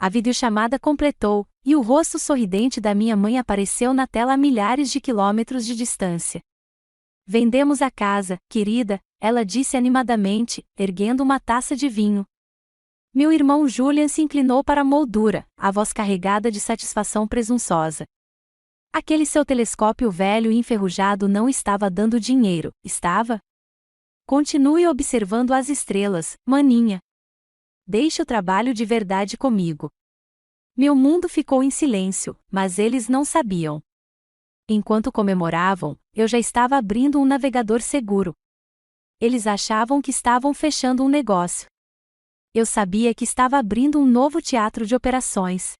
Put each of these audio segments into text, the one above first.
A videochamada completou, e o rosto sorridente da minha mãe apareceu na tela a milhares de quilômetros de distância. Vendemos a casa, querida, ela disse animadamente, erguendo uma taça de vinho. Meu irmão Julian se inclinou para a moldura, a voz carregada de satisfação presunçosa. Aquele seu telescópio velho e enferrujado não estava dando dinheiro, estava? Continue observando as estrelas, maninha. Deixe o trabalho de verdade comigo. Meu mundo ficou em silêncio, mas eles não sabiam. Enquanto comemoravam, eu já estava abrindo um navegador seguro. Eles achavam que estavam fechando um negócio. Eu sabia que estava abrindo um novo teatro de operações.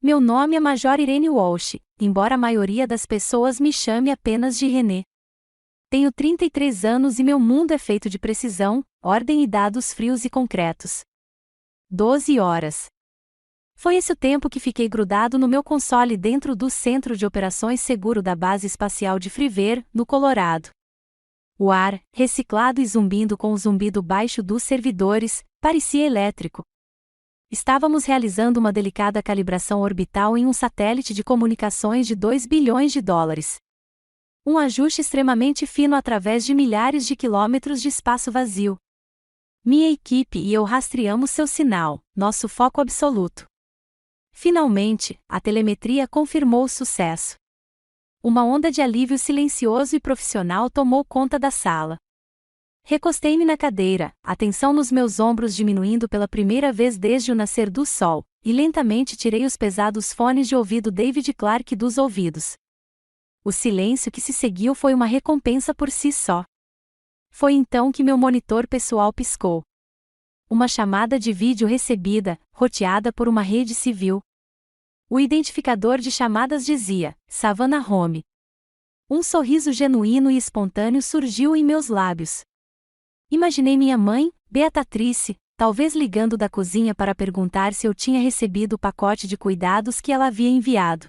Meu nome é Major Irene Walsh, embora a maioria das pessoas me chame apenas de René. Tenho 33 anos e meu mundo é feito de precisão, ordem e dados frios e concretos. 12 horas. Foi esse o tempo que fiquei grudado no meu console dentro do Centro de Operações Seguro da Base Espacial de Friver, no Colorado. O ar, reciclado e zumbindo com o zumbido baixo dos servidores, parecia elétrico. Estávamos realizando uma delicada calibração orbital em um satélite de comunicações de 2 bilhões de dólares. Um ajuste extremamente fino através de milhares de quilômetros de espaço vazio. Minha equipe e eu rastreamos seu sinal, nosso foco absoluto. Finalmente, a telemetria confirmou o sucesso. Uma onda de alívio silencioso e profissional tomou conta da sala. Recostei-me na cadeira, a tensão nos meus ombros diminuindo pela primeira vez desde o nascer do sol, e lentamente tirei os pesados fones de ouvido David Clark dos ouvidos. O silêncio que se seguiu foi uma recompensa por si só. Foi então que meu monitor pessoal piscou. Uma chamada de vídeo recebida, roteada por uma rede civil. O identificador de chamadas dizia, Savannah Home. Um sorriso genuíno e espontâneo surgiu em meus lábios. Imaginei minha mãe, Beatrice, talvez ligando da cozinha para perguntar se eu tinha recebido o pacote de cuidados que ela havia enviado.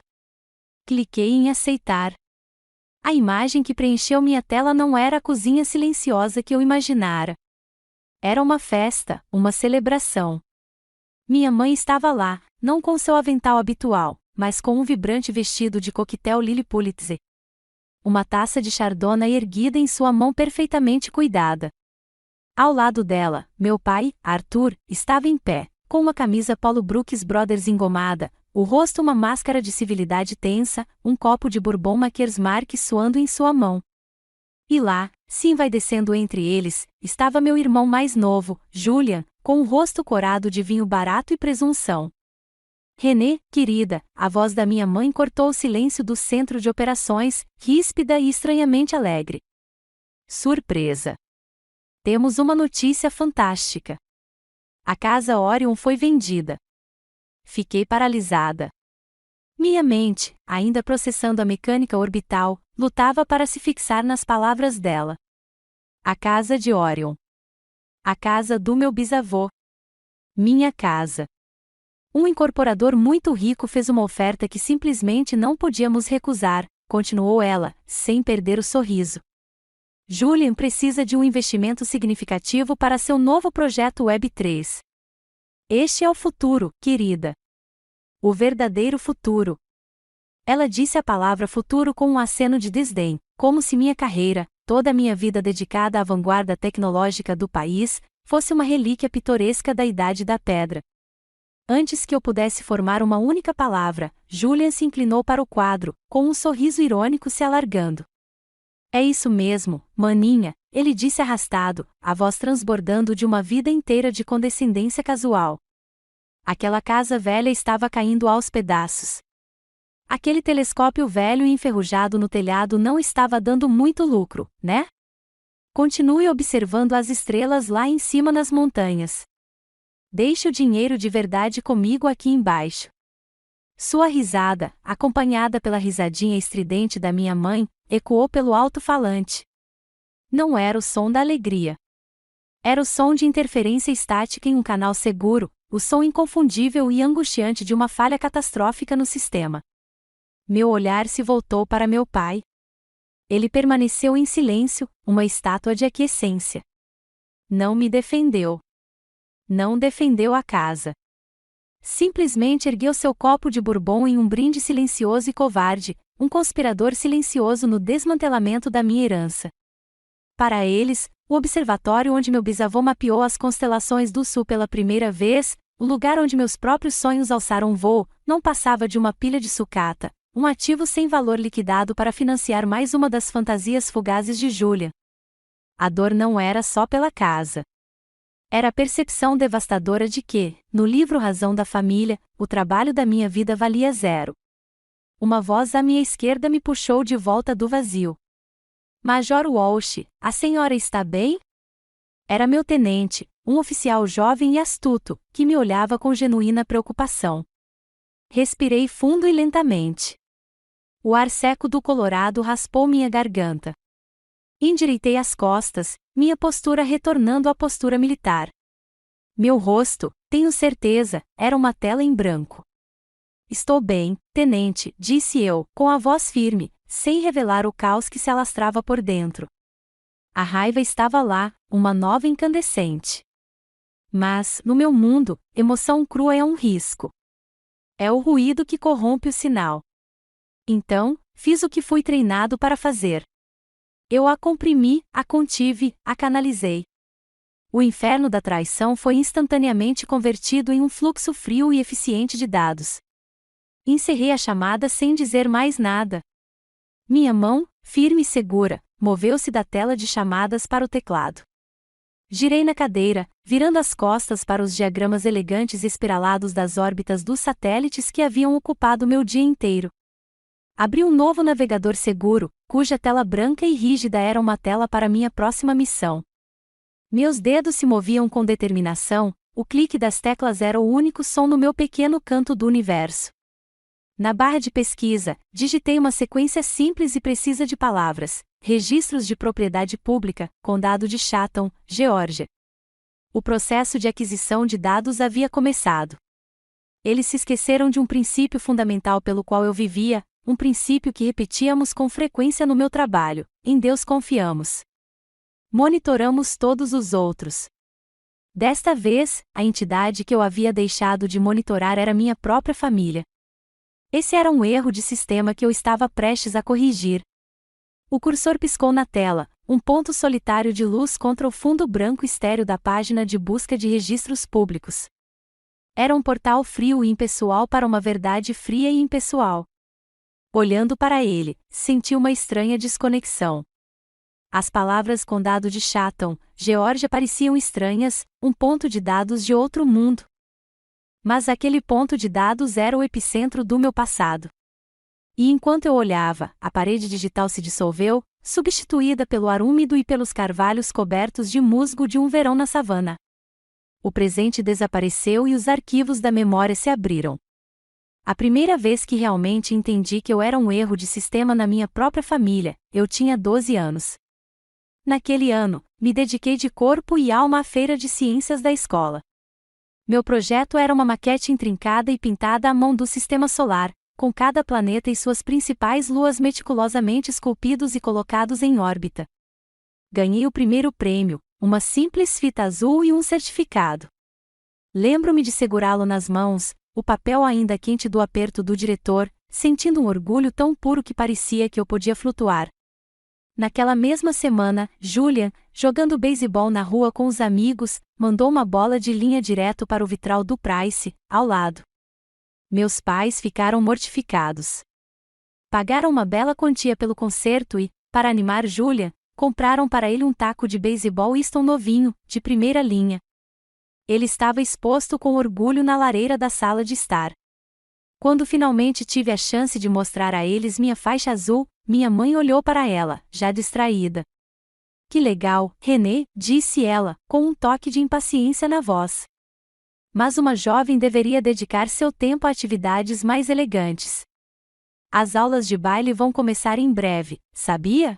Cliquei em aceitar. A imagem que preencheu minha tela não era a cozinha silenciosa que eu imaginara. Era uma festa, uma celebração. Minha mãe estava lá, não com seu avental habitual, mas com um vibrante vestido de coquetel Lily Pulitzer. Uma taça de chardonnay erguida em sua mão perfeitamente cuidada. Ao lado dela, meu pai, Arthur, estava em pé, com uma camisa Polo Brooks Brothers engomada, o rosto uma máscara de civilidade tensa, um copo de bourbon Maker's Mark suando em sua mão. E lá, se envaidecendo entre eles, estava meu irmão mais novo, Julian, com o rosto corado de vinho barato e presunção. René, querida, a voz da minha mãe cortou o silêncio do centro de operações, ríspida e estranhamente alegre. Surpresa! Temos uma notícia fantástica. A casa Orion foi vendida. Fiquei paralisada. Minha mente, ainda processando a mecânica orbital, lutava para se fixar nas palavras dela. A casa de Orion. A casa do meu bisavô. Minha casa. Um incorporador muito rico fez uma oferta que simplesmente não podíamos recusar, continuou ela, sem perder o sorriso. Julian precisa de um investimento significativo para seu novo projeto Web3. Este é o futuro, querida. O verdadeiro futuro. Ela disse a palavra futuro com um aceno de desdém, como se minha carreira, toda a minha vida dedicada à vanguarda tecnológica do país, fosse uma relíquia pitoresca da Idade da Pedra. Antes que eu pudesse formar uma única palavra, Julian se inclinou para o quadro, com um sorriso irônico se alargando. É isso mesmo, maninha, ele disse arrastado, a voz transbordando de uma vida inteira de condescendência casual. Aquela casa velha estava caindo aos pedaços. Aquele telescópio velho e enferrujado no telhado não estava dando muito lucro, né? Continue observando as estrelas lá em cima nas montanhas. Deixe o dinheiro de verdade comigo aqui embaixo. Sua risada, acompanhada pela risadinha estridente da minha mãe, ecoou pelo alto-falante. Não era o som da alegria. Era o som de interferência estática em um canal seguro, o som inconfundível e angustiante de uma falha catastrófica no sistema. Meu olhar se voltou para meu pai. Ele permaneceu em silêncio, uma estátua de aquiescência. Não me defendeu. Não defendeu a casa. simplesmente ergueu seu copo de bourbon em um brinde silencioso e covarde, um conspirador silencioso no desmantelamento da minha herança. Para eles, o observatório onde meu bisavô mapeou as constelações do sul pela primeira vez, o lugar onde meus próprios sonhos alçaram voo, não passava de uma pilha de sucata, um ativo sem valor liquidado para financiar mais uma das fantasias fugazes de Julia. A dor não era só pela casa. Era a percepção devastadora de que, no livro Razão da Família, o trabalho da minha vida valia zero. Uma voz à minha esquerda me puxou de volta do vazio. Major Walsh, a senhora está bem? Era meu tenente, um oficial jovem e astuto, que me olhava com genuína preocupação. Respirei fundo e lentamente. O ar seco do Colorado raspou minha garganta. Endireitei as costas, minha postura retornando à postura militar. Meu rosto, tenho certeza, era uma tela em branco. Estou bem, tenente, disse eu, com a voz firme, sem revelar o caos que se alastrava por dentro. A raiva estava lá, uma nova incandescente. Mas, no meu mundo, emoção crua é um risco. É o ruído que corrompe o sinal. Então, fiz o que fui treinado para fazer. Eu a comprimi, a contive, a canalizei. O inferno da traição foi instantaneamente convertido em um fluxo frio e eficiente de dados. Encerrei a chamada sem dizer mais nada. Minha mão, firme e segura, moveu-se da tela de chamadas para o teclado. Girei na cadeira, virando as costas para os diagramas elegantes espiralados das órbitas dos satélites que haviam ocupado meu dia inteiro. Abri um novo navegador seguro, cuja tela branca e rígida era uma tela para minha próxima missão. Meus dedos se moviam com determinação, o clique das teclas era o único som no meu pequeno canto do universo. Na barra de pesquisa, digitei uma sequência simples e precisa de palavras: Registros de Propriedade Pública, Condado de Chatham, Geórgia. O processo de aquisição de dados havia começado. Eles se esqueceram de um princípio fundamental pelo qual eu vivia, um princípio que repetíamos com frequência no meu trabalho: em Deus confiamos. Monitoramos todos os outros. Desta vez, a entidade que eu havia deixado de monitorar era minha própria família. Esse era um erro de sistema que eu estava prestes a corrigir. O cursor piscou na tela, um ponto solitário de luz contra o fundo branco estéril da página de busca de registros públicos. Era um portal frio e impessoal para uma verdade fria e impessoal. Olhando para ele, senti uma estranha desconexão. As palavras Condado de Chatham, Geórgia pareciam estranhas, um ponto de dados de outro mundo. Mas aquele ponto de dados era o epicentro do meu passado. E enquanto eu olhava, a parede digital se dissolveu, substituída pelo ar úmido e pelos carvalhos cobertos de musgo de um verão na savana. O presente desapareceu e os arquivos da memória se abriram. A primeira vez que realmente entendi que eu era um erro de sistema na minha própria família, eu tinha 12 anos. Naquele ano, me dediquei de corpo e alma à feira de ciências da escola. Meu projeto era uma maquete intrincada e pintada à mão do sistema solar, com cada planeta e suas principais luas meticulosamente esculpidos e colocados em órbita. Ganhei o primeiro prêmio, uma simples fita azul e um certificado. Lembro-me de segurá-lo nas mãos, o papel ainda quente do aperto do diretor, sentindo um orgulho tão puro que parecia que eu podia flutuar. Naquela mesma semana, Julian, jogando beisebol na rua com os amigos, mandou uma bola de linha direto para o vitral do Price, ao lado. Meus pais ficaram mortificados. Pagaram uma bela quantia pelo concerto e, para animar Julian, compraram para ele um taco de beisebol Easton novinho, de primeira linha. Ele estava exposto com orgulho na lareira da sala de estar. Quando finalmente tive a chance de mostrar a eles minha faixa azul, minha mãe olhou para ela, já distraída. Que legal, René, disse ela, com um toque de impaciência na voz. Mas uma jovem deveria dedicar seu tempo a atividades mais elegantes. As aulas de baile vão começar em breve, sabia?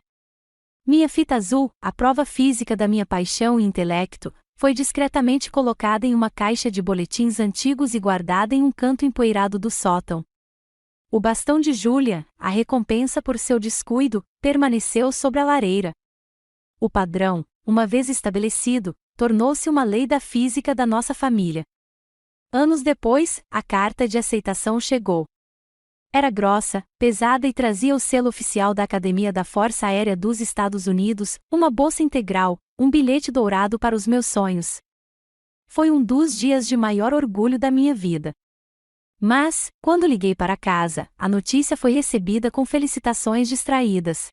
Minha fita azul, a prova física da minha paixão e intelecto, foi discretamente colocada em uma caixa de boletins antigos e guardada em um canto empoeirado do sótão. O bastão de Julia, a recompensa por seu descuido, permaneceu sobre a lareira. O padrão, uma vez estabelecido, tornou-se uma lei da física da nossa família. Anos depois, a carta de aceitação chegou. Era grossa, pesada e trazia o selo oficial da Academia da Força Aérea dos Estados Unidos, uma bolsa integral, um bilhete dourado para os meus sonhos. Foi um dos dias de maior orgulho da minha vida. Mas, quando liguei para casa, a notícia foi recebida com felicitações distraídas.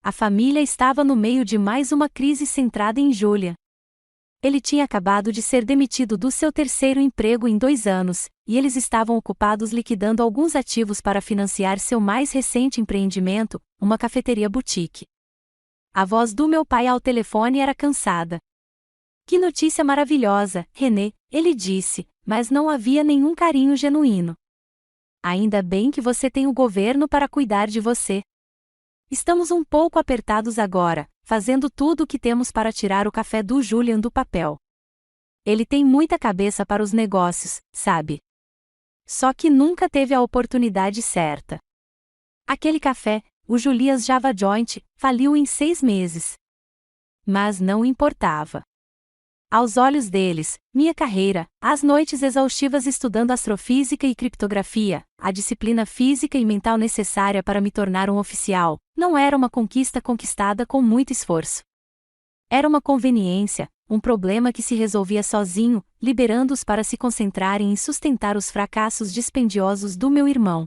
A família estava no meio de mais uma crise centrada em Julia. Ele tinha acabado de ser demitido do seu terceiro emprego em 2 anos, e eles estavam ocupados liquidando alguns ativos para financiar seu mais recente empreendimento, uma cafeteria boutique. A voz do meu pai ao telefone era cansada. Que notícia maravilhosa, René, ele disse, mas não havia nenhum carinho genuíno. Ainda bem que você tem o governo para cuidar de você. Estamos um pouco apertados agora, fazendo tudo o que temos para tirar o café do Julian do papel. Ele tem muita cabeça para os negócios, sabe? Só que nunca teve a oportunidade certa. Aquele café, o Julia's Java Joint, faliu em 6 meses. Mas não importava. Aos olhos deles, minha carreira, as noites exaustivas estudando astrofísica e criptografia, a disciplina física e mental necessária para me tornar um oficial, não era uma conquista conquistada com muito esforço. Era uma conveniência, um problema que se resolvia sozinho, liberando-os para se concentrarem em sustentar os fracassos dispendiosos do meu irmão.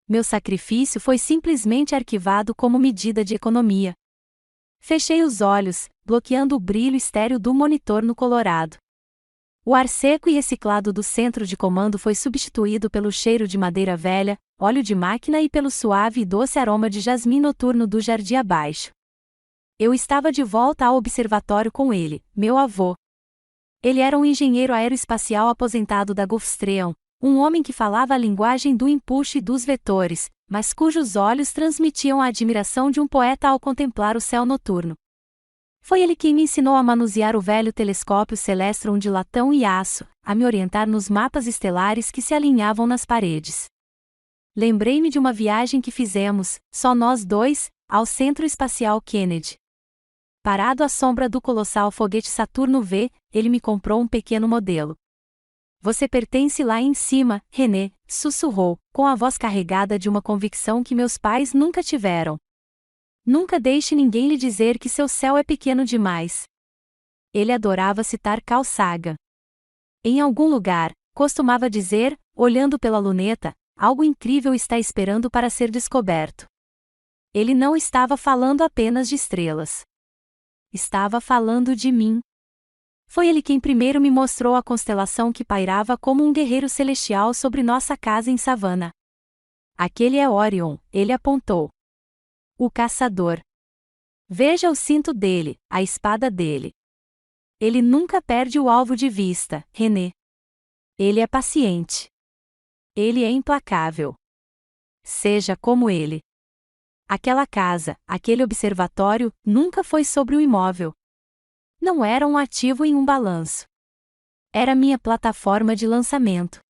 Meu sacrifício foi simplesmente arquivado como medida de economia. Fechei os olhos, bloqueando o brilho estéril do monitor no Colorado. O ar seco e reciclado do centro de comando foi substituído pelo cheiro de madeira velha, óleo de máquina e pelo suave e doce aroma de jasmim noturno do jardim abaixo. Eu estava de volta ao observatório com ele, meu avô. Ele era um engenheiro aeroespacial aposentado da Gulfstream, um homem que falava a linguagem do impulso e dos vetores, mas cujos olhos transmitiam a admiração de um poeta ao contemplar o céu noturno. Foi ele quem me ensinou a manusear o velho telescópio Celestron de latão e aço, a me orientar nos mapas estelares que se alinhavam nas paredes. Lembrei-me de uma viagem que fizemos, só nós dois, ao Centro Espacial Kennedy. Parado à sombra do colossal foguete Saturno V, ele me comprou um pequeno modelo. Você pertence lá em cima, René, sussurrou, com a voz carregada de uma convicção que meus pais nunca tiveram. Nunca deixe ninguém lhe dizer que seu céu é pequeno demais. Ele adorava citar Carl Sagan. Em algum lugar, costumava dizer, olhando pela luneta, algo incrível está esperando para ser descoberto. Ele não estava falando apenas de estrelas. Estava falando de mim. Foi ele quem primeiro me mostrou a constelação que pairava como um guerreiro celestial sobre nossa casa em Savannah. Aquele é Orion, ele apontou. O caçador. Veja o cinto dele, a espada dele. Ele nunca perde o alvo de vista, René. Ele é paciente. Ele é implacável. Seja como ele. Aquela casa, aquele observatório, nunca foi sobre o imóvel. Não era um ativo em um balanço. Era minha plataforma de lançamento.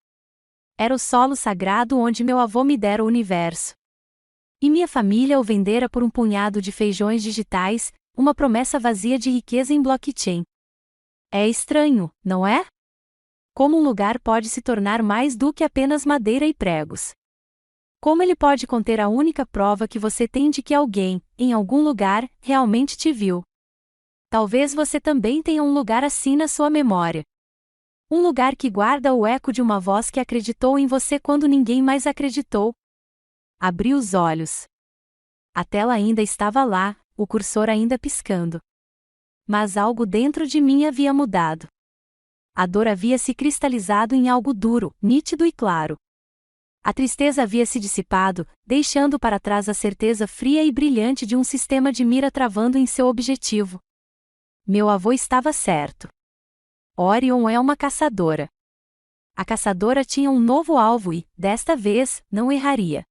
Era o solo sagrado onde meu avô me dera o universo. E minha família o vendera por um punhado de feijões digitais, uma promessa vazia de riqueza em blockchain. É estranho, não é? Como um lugar pode se tornar mais do que apenas madeira e pregos? Como ele pode conter a única prova que você tem de que alguém, em algum lugar, realmente te viu? Talvez você também tenha um lugar assim na sua memória. Um lugar que guarda o eco de uma voz que acreditou em você quando ninguém mais acreditou. Abri os olhos. A tela ainda estava lá, o cursor ainda piscando. Mas algo dentro de mim havia mudado. A dor havia se cristalizado em algo duro, nítido e claro. A tristeza havia se dissipado, deixando para trás a certeza fria e brilhante de um sistema de mira travando em seu objetivo. Meu avô estava certo. Orion é uma caçadora. A caçadora tinha um novo alvo e, desta vez, não erraria.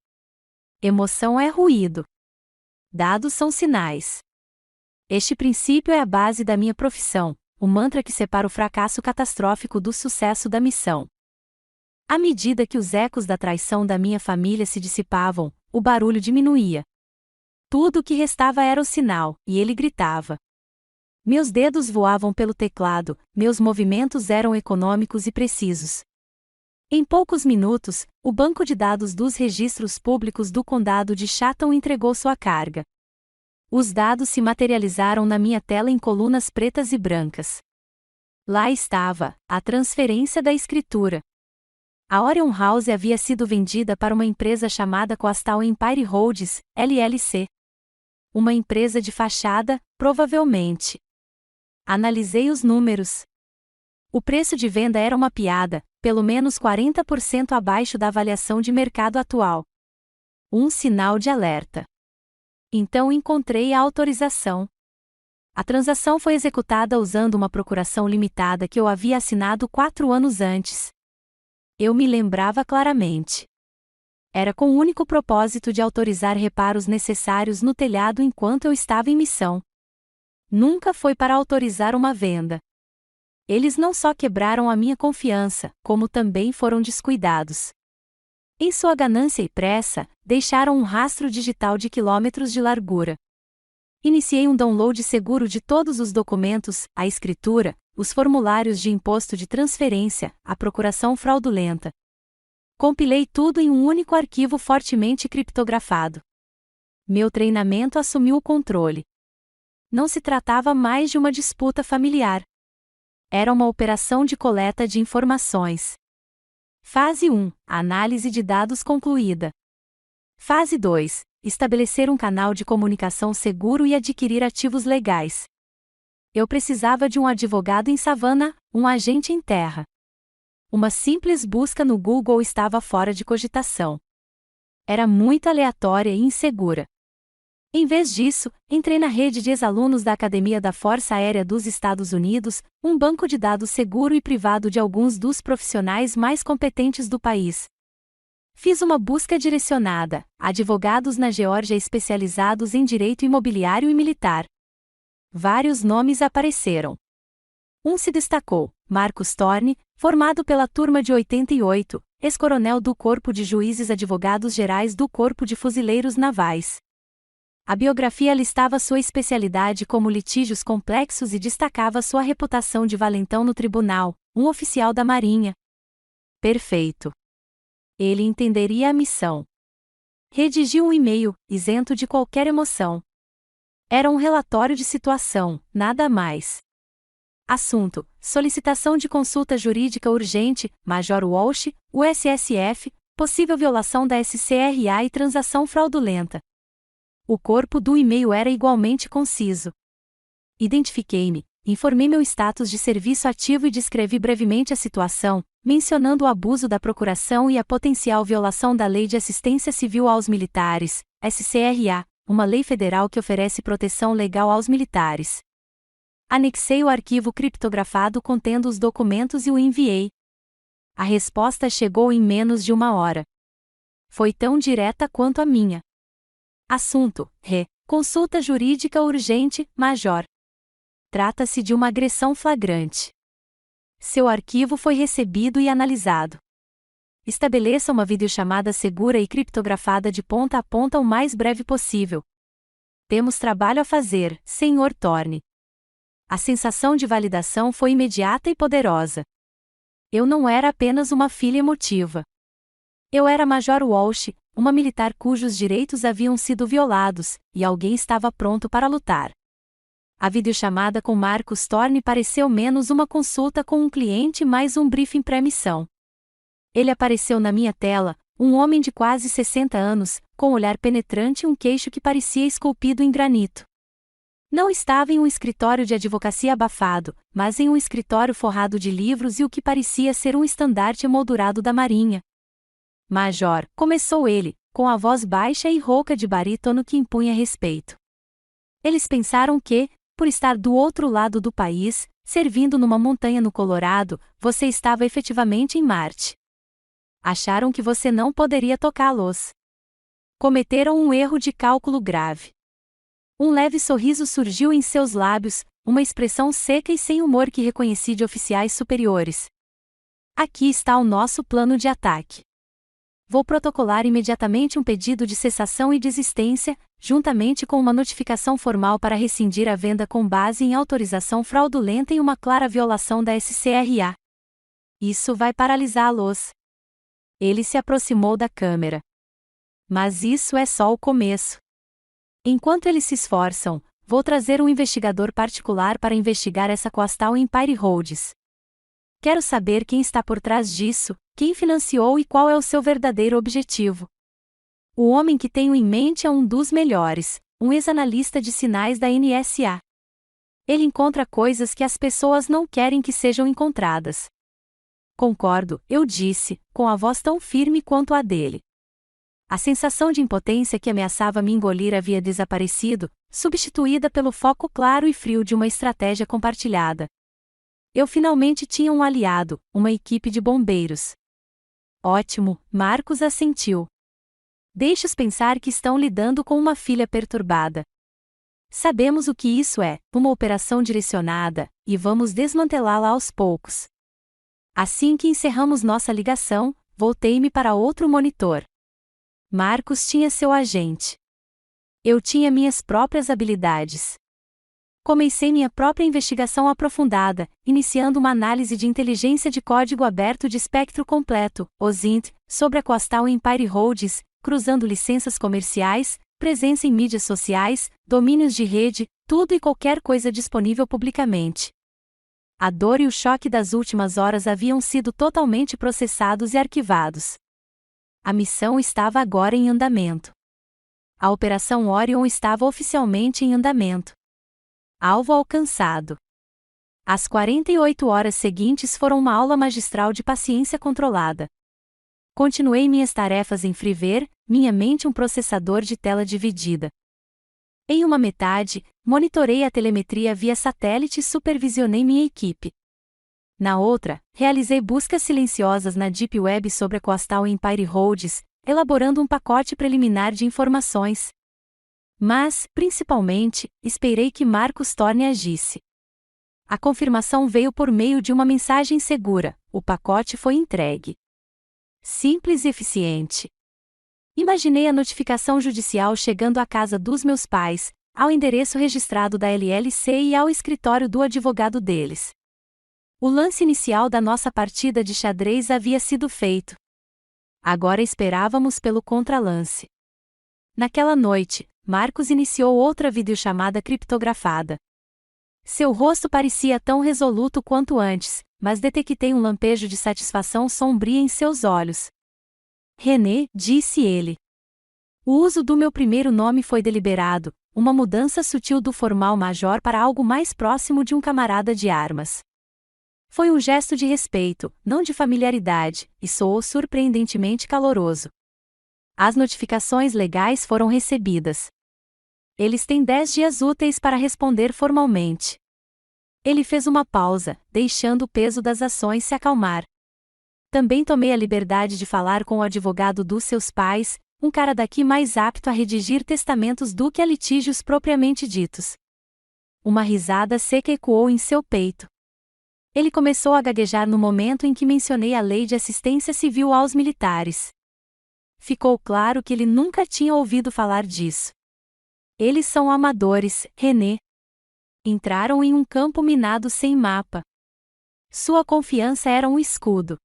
Emoção é ruído. Dados são sinais. Este princípio é a base da minha profissão, o mantra que separa o fracasso catastrófico do sucesso da missão. À medida que os ecos da traição da minha família se dissipavam, o barulho diminuía. Tudo o que restava era o sinal, e ele gritava. Meus dedos voavam pelo teclado, meus movimentos eram econômicos e precisos. Em poucos minutos, o banco de dados dos registros públicos do condado de Chatham entregou sua carga. Os dados se materializaram na minha tela em colunas pretas e brancas. Lá estava, a transferência da escritura. A Orion House havia sido vendida para uma empresa chamada Coastal Empire Holdings, LLC. Uma empresa de fachada, provavelmente. Analisei os números. O preço de venda era uma piada, pelo menos 40% abaixo da avaliação de mercado atual. Um sinal de alerta. Então encontrei a autorização. A transação foi executada usando uma procuração limitada que eu havia assinado 4 anos antes. Eu me lembrava claramente. Era com o único propósito de autorizar reparos necessários no telhado enquanto eu estava em missão. Nunca foi para autorizar uma venda. Eles não só quebraram a minha confiança, como também foram descuidados. Em sua ganância e pressa, deixaram um rastro digital de quilômetros de largura. Iniciei um download seguro de todos os documentos, a escritura, os formulários de imposto de transferência, a procuração fraudulenta. Compilei tudo em um único arquivo fortemente criptografado. Meu treinamento assumiu o controle. Não se tratava mais de uma disputa familiar. Era uma operação de coleta de informações. Fase 1. Análise de dados concluída. Fase 2. Estabelecer um canal de comunicação seguro e adquirir ativos legais. Eu precisava de um advogado em Savannah, um agente em terra. Uma simples busca no Google estava fora de cogitação. Era muito aleatória e insegura. Em vez disso, entrei na rede de ex-alunos da Academia da Força Aérea dos Estados Unidos, um banco de dados seguro e privado de alguns dos profissionais mais competentes do país. Fiz uma busca direcionada, advogados na Geórgia especializados em direito imobiliário e militar. Vários nomes apareceram. Um se destacou, Marcus Thorne, formado pela turma de 88, ex-coronel do Corpo de Juízes Advogados Gerais do Corpo de Fuzileiros Navais. A biografia listava sua especialidade como litígios complexos e destacava sua reputação de valentão no tribunal, um oficial da Marinha. Perfeito. Ele entenderia a missão. Redigiu um e-mail, isento de qualquer emoção. Era um relatório de situação, nada mais. Assunto: solicitação de consulta jurídica urgente, Major Walsh, USSF, possível violação da SCRA e transação fraudulenta. O corpo do e-mail era igualmente conciso. Identifiquei-me, informei meu status de serviço ativo e descrevi brevemente a situação, mencionando o abuso da procuração e a potencial violação da Lei de Assistência Civil aos Militares, SCRA, uma lei federal que oferece proteção legal aos militares. Anexei o arquivo criptografado contendo os documentos e o enviei. A resposta chegou em menos de 1 hora. Foi tão direta quanto a minha. Assunto: consulta jurídica urgente, Major. Trata-se de uma agressão flagrante. Seu arquivo foi recebido e analisado. Estabeleça uma videochamada segura e criptografada de ponta a ponta o mais breve possível. Temos trabalho a fazer, Sr. Thorne. A sensação de validação foi imediata e poderosa. Eu não era apenas uma filha emotiva. Eu era Major Walsh, uma militar cujos direitos haviam sido violados, e alguém estava pronto para lutar. A videochamada com Marcus Thorne pareceu menos uma consulta com um cliente e mais um briefing pré-missão. Ele apareceu na minha tela, um homem de quase 60 anos, com um olhar penetrante e um queixo que parecia esculpido em granito. Não estava em um escritório de advocacia abafado, mas em um escritório forrado de livros e o que parecia ser um estandarte emoldurado da Marinha. Major, começou ele, com a voz baixa e rouca de barítono que impunha respeito. Eles pensaram que, por estar do outro lado do país, servindo numa montanha no Colorado, você estava efetivamente em Marte. Acharam que você não poderia tocá-los. Cometeram um erro de cálculo grave. Um leve sorriso surgiu em seus lábios, uma expressão seca e sem humor que reconheci de oficiais superiores. Aqui está o nosso plano de ataque. vou protocolar imediatamente um pedido de cessação e desistência, juntamente com uma notificação formal para rescindir a venda com base em autorização fraudulenta e uma clara violação da SCRA. Isso vai paralisá-los. Ele se aproximou da câmera. Mas isso é só o começo. Enquanto eles se esforçam, vou trazer um investigador particular para investigar essa Coastal Empire Holdings. Quero saber quem está por trás disso, quem financiou e qual é o seu verdadeiro objetivo. O homem que tenho em mente é um dos melhores, um ex-analista de sinais da NSA. Ele encontra coisas que as pessoas não querem que sejam encontradas. Concordo, eu disse, com a voz tão firme quanto a dele. A sensação de impotência que ameaçava me engolir havia desaparecido, substituída pelo foco claro e frio de uma estratégia compartilhada. Eu finalmente tinha um aliado, uma equipe de bombeiros. Ótimo, Marcos assentiu. Deixe-os pensar que estão lidando com uma filha perturbada. Sabemos o que isso é, uma operação direcionada, e vamos desmantelá-la aos poucos. Assim que encerramos nossa ligação, voltei-me para outro monitor. Marcos tinha seu agente. Eu tinha minhas próprias habilidades. Comecei minha própria investigação aprofundada, iniciando uma análise de inteligência de código aberto de espectro completo, OSINT, sobre a Coastal Empire Holdings, cruzando licenças comerciais, presença em mídias sociais, domínios de rede, tudo e qualquer coisa disponível publicamente. A dor e o choque das últimas horas haviam sido totalmente processados e arquivados. A missão estava agora em andamento. A Operação Orion estava oficialmente em andamento. Alvo alcançado. As 48 horas seguintes foram uma aula magistral de paciência controlada. Continuei minhas tarefas em Freeware, minha mente um processador de tela dividida. Em uma metade, monitorei a telemetria via satélite e supervisionei minha equipe. Na outra, realizei buscas silenciosas na Deep Web sobre a Coastal Empire Holdings, elaborando um pacote preliminar de informações. Mas, principalmente, esperei que Marcos Thorne agisse. A confirmação veio por meio de uma mensagem segura: o pacote foi entregue. Simples e eficiente. Imaginei a notificação judicial chegando à casa dos meus pais, ao endereço registrado da LLC e ao escritório do advogado deles. O lance inicial da nossa partida de xadrez havia sido feito. Agora esperávamos pelo contralance. Naquela noite, Marcos iniciou outra videochamada criptografada. Seu rosto parecia tão resoluto quanto antes, mas detectei um lampejo de satisfação sombria em seus olhos. René, disse ele. O uso do meu primeiro nome foi deliberado, uma mudança sutil do formal major para algo mais próximo de um camarada de armas. Foi um gesto de respeito, não de familiaridade, e soou surpreendentemente caloroso. As notificações legais foram recebidas. Eles têm 10 dias úteis para responder formalmente. Ele fez uma pausa, deixando o peso das ações se acalmar. Também tomei a liberdade de falar com o advogado dos seus pais, um cara daqui mais apto a redigir testamentos do que a litígios propriamente ditos. Uma risada seca ecoou em seu peito. Ele começou a gaguejar no momento em que mencionei a lei de assistência civil aos militares. Ficou claro que ele nunca tinha ouvido falar disso. Eles são amadores, René. Entraram em um campo minado sem mapa. Sua confiança era um escudo.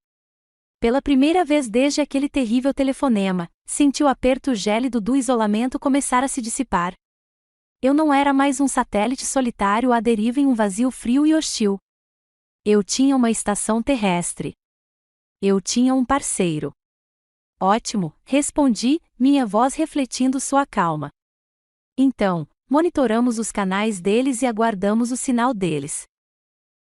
Pela primeira vez desde aquele terrível telefonema, senti o aperto gélido do isolamento começar a se dissipar. Eu não era mais um satélite solitário à deriva em um vazio frio e hostil. Eu tinha uma estação terrestre. Eu tinha um parceiro. Ótimo, respondi, minha voz refletindo sua calma. Então, monitoramos os canais deles e aguardamos o sinal deles.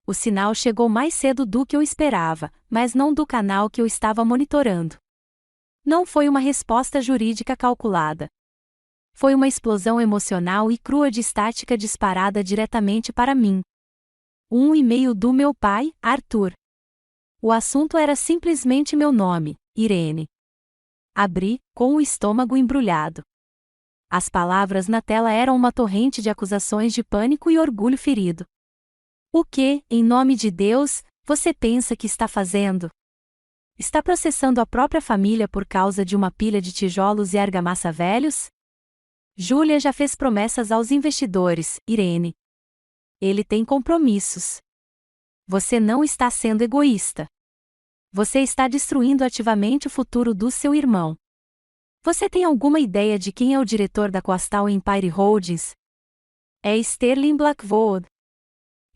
O sinal chegou mais cedo do que eu esperava, mas não do canal que eu estava monitorando. Não foi uma resposta jurídica calculada. Foi uma explosão emocional e crua de estática disparada diretamente para mim. Um e-mail do meu pai, Arthur. O assunto era simplesmente meu nome, Irene. Abri, com o estômago embrulhado. As palavras na tela eram uma torrente de acusações de pânico e orgulho ferido. O que, em nome de Deus, você pensa que está fazendo? Está processando a própria família por causa de uma pilha de tijolos e argamassa velhos? Julia já fez promessas aos investidores, Irene. Ele tem compromissos. Você não está sendo egoísta. Você está destruindo ativamente o futuro do seu irmão. Você tem alguma ideia de quem é o diretor da Coastal Empire Holdings? É Sterling Blackwood.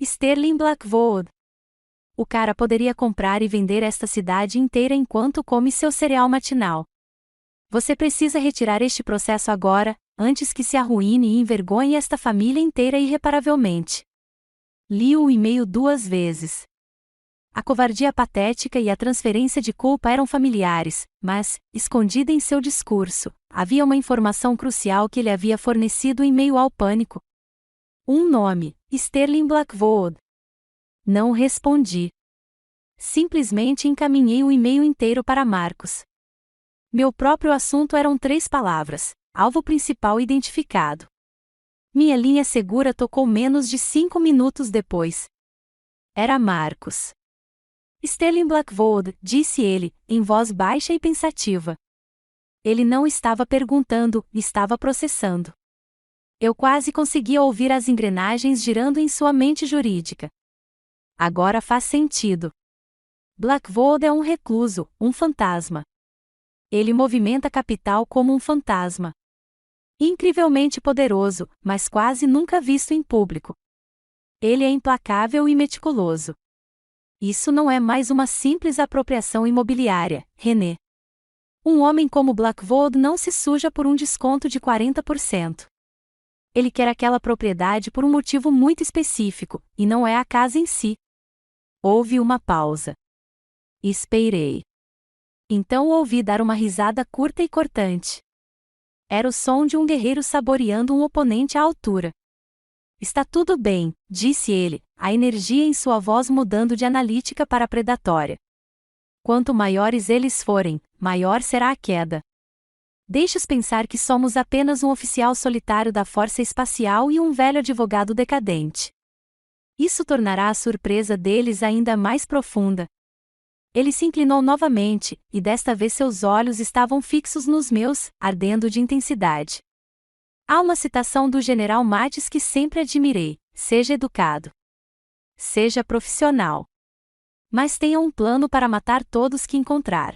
Sterling Blackwood. O cara poderia comprar e vender esta cidade inteira enquanto come seu cereal matinal. Você precisa retirar este processo agora, antes que se arruine e envergonhe esta família inteira irreparavelmente. Li o e-mail 2 vezes. A covardia patética e a transferência de culpa eram familiares, mas, escondida em seu discurso, havia uma informação crucial que ele havia fornecido em meio ao pânico. Um nome, Sterling Blackwood. Não respondi. Simplesmente encaminhei o e-mail inteiro para Marcos. Meu próprio assunto eram 3 palavras, alvo principal identificado. Minha linha segura tocou menos de 5 minutos depois. Era Marcos. Sterling Blackwood, disse ele, em voz baixa e pensativa. Ele não estava perguntando, estava processando. Eu quase conseguia ouvir as engrenagens girando em sua mente jurídica. Agora faz sentido. Blackwood é um recluso, um fantasma. Ele movimenta capital como um fantasma. Incrivelmente poderoso, mas quase nunca visto em público. Ele é implacável e meticuloso. Isso não é mais uma simples apropriação imobiliária, René. Um homem como Blackwood não se suja por um desconto de 40%. Ele quer aquela propriedade por um motivo muito específico, e não é a casa em si. Houve uma pausa. Esperei. Então ouvi dar uma risada curta e cortante. Era o som de um guerreiro saboreando um oponente à altura. Está tudo bem, disse ele, a energia em sua voz mudando de analítica para predatória. Quanto maiores eles forem, maior será a queda. Deixe-os pensar que somos apenas um oficial solitário da Força Espacial e um velho advogado decadente. Isso tornará a surpresa deles ainda mais profunda. Ele se inclinou novamente, e desta vez seus olhos estavam fixos nos meus, ardendo de intensidade. Há uma citação do General Mattis que sempre admirei: seja educado. Seja profissional. Mas tenha um plano para matar todos que encontrar.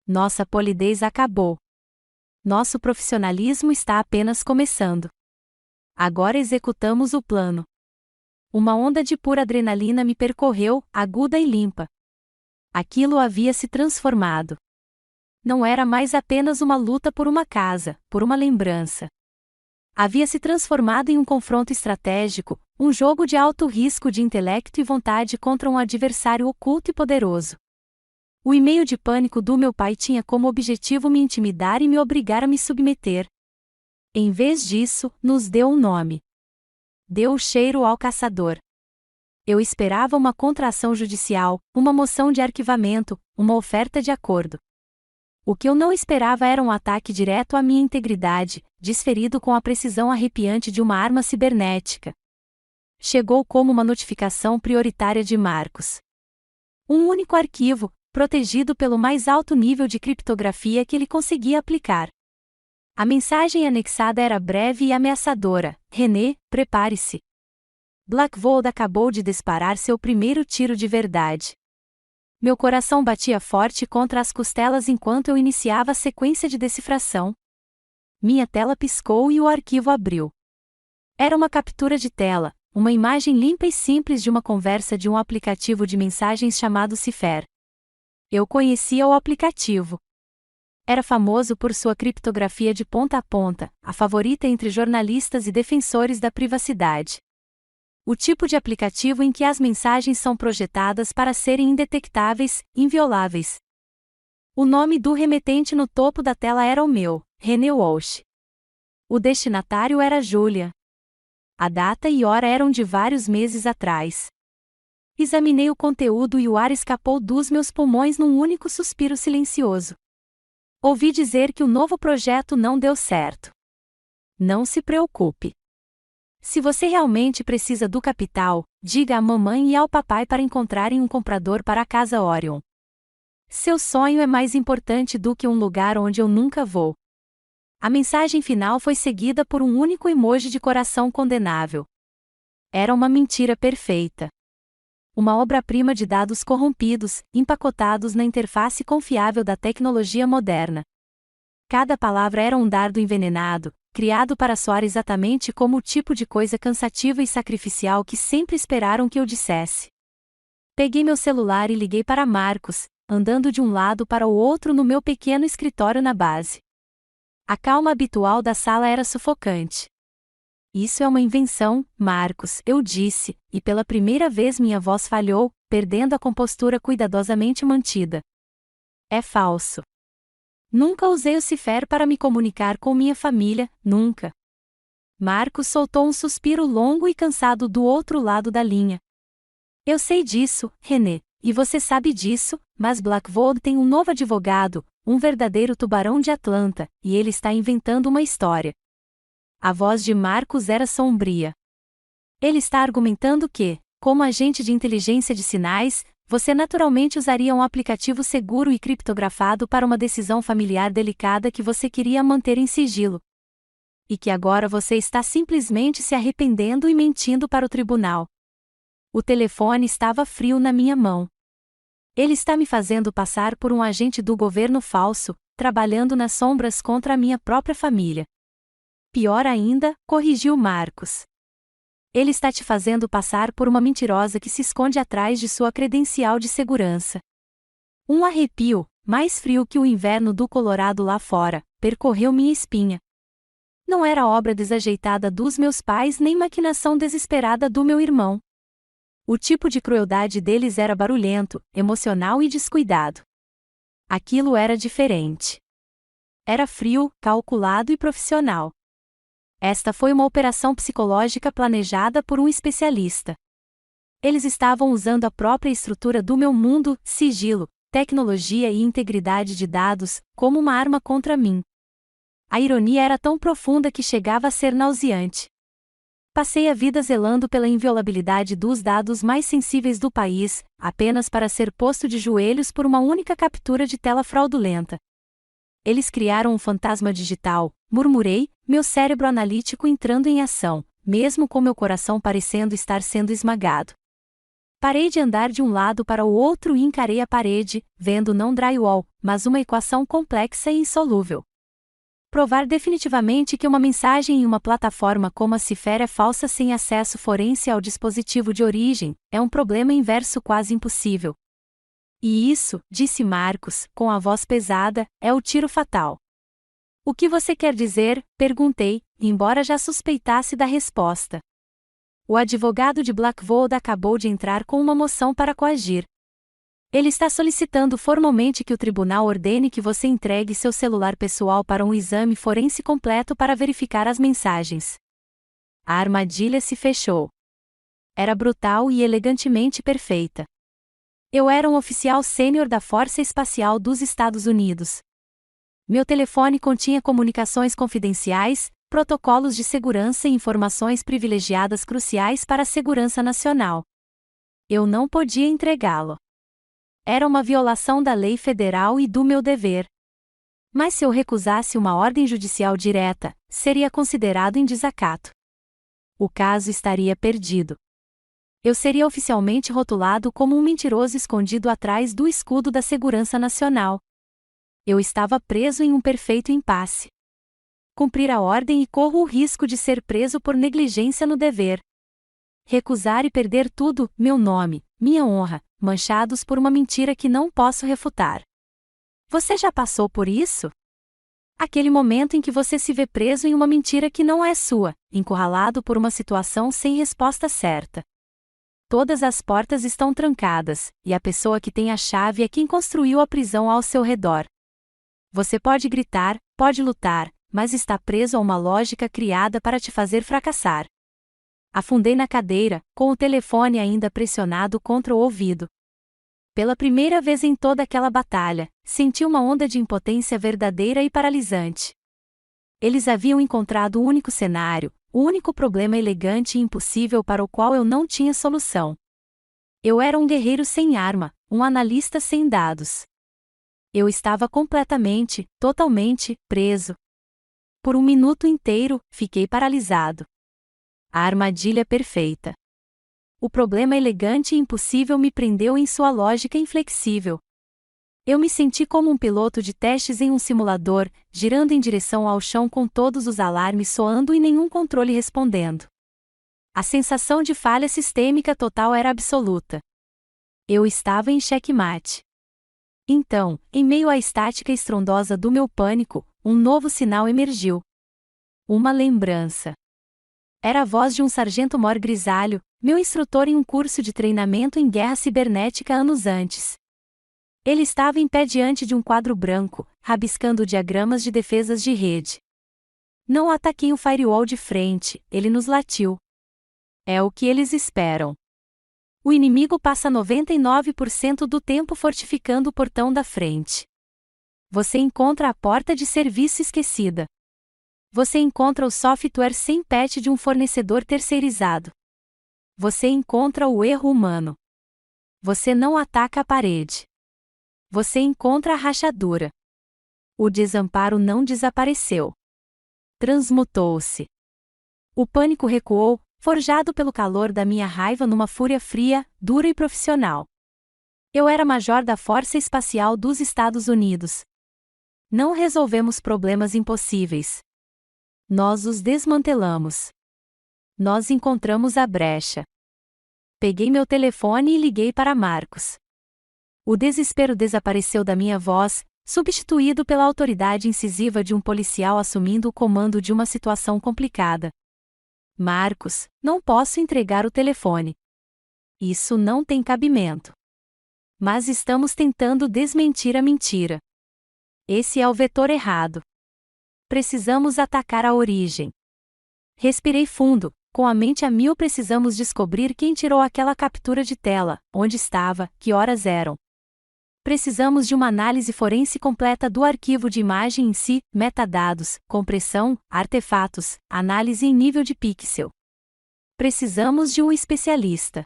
Nossa polidez acabou. Nosso profissionalismo está apenas começando. Agora executamos o plano. Uma onda de pura adrenalina me percorreu, aguda e limpa. Aquilo havia se transformado. Não era mais apenas uma luta por uma casa, por uma lembrança. Havia se transformado em um confronto estratégico, um jogo de alto risco de intelecto e vontade contra um adversário oculto e poderoso. O e-mail de pânico do meu pai tinha como objetivo me intimidar e me obrigar a me submeter. Em vez disso, nos deu um nome. Deu o cheiro ao caçador. Eu esperava uma contração judicial, uma moção de arquivamento, uma oferta de acordo. O que eu não esperava era um ataque direto à minha integridade, desferido com a precisão arrepiante de uma arma cibernética. Chegou como uma notificação prioritária de Marcos. Um único arquivo, protegido pelo mais alto nível de criptografia que ele conseguia aplicar. A mensagem anexada era breve e ameaçadora: René, prepare-se. Blackwood acabou de disparar seu primeiro tiro de verdade. Meu coração batia forte contra as costelas enquanto eu iniciava a sequência de decifração. Minha tela piscou e o arquivo abriu. Era uma captura de tela, uma imagem limpa e simples de uma conversa de um aplicativo de mensagens chamado Cipher. Eu conhecia o aplicativo. Era famoso por sua criptografia de ponta a ponta, a favorita entre jornalistas e defensores da privacidade. O tipo de aplicativo em que as mensagens são projetadas para serem indetectáveis, invioláveis. O nome do remetente no topo da tela era o meu, René Walsh. O destinatário era Julia. A data e hora eram de vários meses atrás. Examinei o conteúdo e o ar escapou dos meus pulmões num único suspiro silencioso. Ouvi dizer que o novo projeto não deu certo. Não se preocupe. Se você realmente precisa do capital, diga à mamãe e ao papai para encontrarem um comprador para a casa Orion. seu sonho é mais importante do que um lugar onde eu nunca vou. A mensagem final foi seguida por um único emoji de coração condenável. Era uma mentira perfeita. Uma obra-prima de dados corrompidos, empacotados na interface confiável da tecnologia moderna. Cada palavra era um dardo envenenado, criado para soar exatamente como o tipo de coisa cansativa e sacrificial que sempre esperaram que eu dissesse. Peguei meu celular e liguei para Marcos, andando de um lado para o outro no meu pequeno escritório na base. A calma habitual da sala era sufocante. Isso é uma invenção, Marcos, eu disse, e pela primeira vez minha voz falhou, perdendo a compostura cuidadosamente mantida. É falso. Nunca usei o Cipher para me comunicar com minha família, nunca. Marcos soltou um suspiro longo e cansado do outro lado da linha. Eu sei disso, René, e você sabe disso, mas Blackwood tem um novo advogado, um verdadeiro tubarão de Atlanta, e ele está inventando uma história. A voz de Marcos era sombria. Ele está argumentando que, como agente de inteligência de sinais, você naturalmente usaria um aplicativo seguro e criptografado para uma decisão familiar delicada que você queria manter em sigilo. E que agora você está simplesmente se arrependendo e mentindo para o tribunal. O telefone estava frio na minha mão. Ele está me fazendo passar por um agente do governo falso, trabalhando nas sombras contra a minha própria família. Pior ainda, corrigiu Marcos. Ele está te fazendo passar por uma mentirosa que se esconde atrás de sua credencial de segurança. Um arrepio, mais frio que o inverno do Colorado lá fora, percorreu minha espinha. Não era obra desajeitada dos meus pais nem maquinação desesperada do meu irmão. O tipo de crueldade deles era barulhento, emocional e descuidado. Aquilo era diferente. Era frio, calculado e profissional. Esta foi uma operação psicológica planejada por um especialista. Eles estavam usando a própria estrutura do meu mundo, sigilo, tecnologia e integridade de dados, como uma arma contra mim. A ironia era tão profunda que chegava a ser nauseante. Passei a vida zelando pela inviolabilidade dos dados mais sensíveis do país, apenas para ser posto de joelhos por uma única captura de tela fraudulenta. Eles criaram um fantasma digital, murmurei, meu cérebro analítico entrando em ação, mesmo com meu coração parecendo estar sendo esmagado. Parei de andar de um lado para o outro e encarei a parede, vendo não drywall, mas uma equação complexa e insolúvel. Provar definitivamente que uma mensagem em uma plataforma como a Cipher é falsa sem acesso forense ao dispositivo de origem, é um problema inverso quase impossível. E isso, disse Marcos, com a voz pesada, é o tiro fatal. O que você quer dizer? Perguntei, embora já suspeitasse da resposta. O advogado de Blackwood acabou de entrar com uma moção para coagir. Ele está solicitando formalmente que o tribunal ordene que você entregue seu celular pessoal para um exame forense completo para verificar as mensagens. A armadilha se fechou. Era brutal e elegantemente perfeita. Eu era um oficial sênior da Força Espacial dos Estados Unidos. Meu telefone continha comunicações confidenciais, protocolos de segurança e informações privilegiadas cruciais para a segurança nacional. Eu não podia entregá-lo. Era uma violação da lei federal e do meu dever. Mas se eu recusasse uma ordem judicial direta, seria considerado em desacato. O caso estaria perdido. Eu seria oficialmente rotulado como um mentiroso escondido atrás do escudo da segurança nacional. Eu estava preso em um perfeito impasse. Cumprir a ordem e corro o risco de ser preso por negligência no dever. Recusar e perder tudo, meu nome, minha honra, manchados por uma mentira que não posso refutar. Você já passou por isso? Aquele momento em que você se vê preso em uma mentira que não é sua, encurralado por uma situação sem resposta certa. Todas as portas estão trancadas, e a pessoa que tem a chave é quem construiu a prisão ao seu redor. Você pode gritar, pode lutar, mas está preso a uma lógica criada para te fazer fracassar. Afundei na cadeira, com o telefone ainda pressionado contra o ouvido. Pela primeira vez em toda aquela batalha, senti uma onda de impotência verdadeira e paralisante. Eles haviam encontrado o único cenário, o único problema elegante e impossível para o qual eu não tinha solução. Eu era um guerreiro sem arma, um analista sem dados. Eu estava completamente, totalmente, preso. Por um minuto inteiro, fiquei paralisado. A armadilha perfeita. O problema elegante e impossível me prendeu em sua lógica inflexível. Eu me senti como um piloto de testes em um simulador, girando em direção ao chão com todos os alarmes soando e nenhum controle respondendo. A sensação de falha sistêmica total era absoluta. Eu estava em xeque-mate. Então, em meio à estática estrondosa do meu pânico, um novo sinal emergiu. Uma lembrança. Era a voz de um sargento-mor grisalho, meu instrutor em um curso de treinamento em guerra cibernética anos antes. Ele estava em pé diante de um quadro branco, rabiscando diagramas de defesas de rede. Não ataquei o firewall de frente, ele nos latiu. É o que eles esperam. O inimigo passa 99% do tempo fortificando o portão da frente. Você encontra a porta de serviço esquecida. Você encontra o software sem patch de um fornecedor terceirizado. Você encontra o erro humano. Você não ataca a parede. Você encontra a rachadura. O desamparo não desapareceu. Transmutou-se. O pânico recuou, forjado pelo calor da minha raiva numa fúria fria, dura e profissional. Eu era major da Força Espacial dos Estados Unidos. Não resolvemos problemas impossíveis. Nós os desmantelamos. Nós encontramos a brecha. Peguei meu telefone e liguei para Marcos. O desespero desapareceu da minha voz, substituído pela autoridade incisiva de um policial assumindo o comando de uma situação complicada. Marcos, não posso entregar o telefone. Isso não tem cabimento. Mas estamos tentando desmentir a mentira. Esse é o vetor errado. Precisamos atacar a origem. Respirei fundo, com a mente a mil. Precisamos descobrir quem tirou aquela captura de tela, onde estava, que horas eram. Precisamos de uma análise forense completa do arquivo de imagem em si, metadados, compressão, artefatos, análise em nível de pixel. Precisamos de um especialista.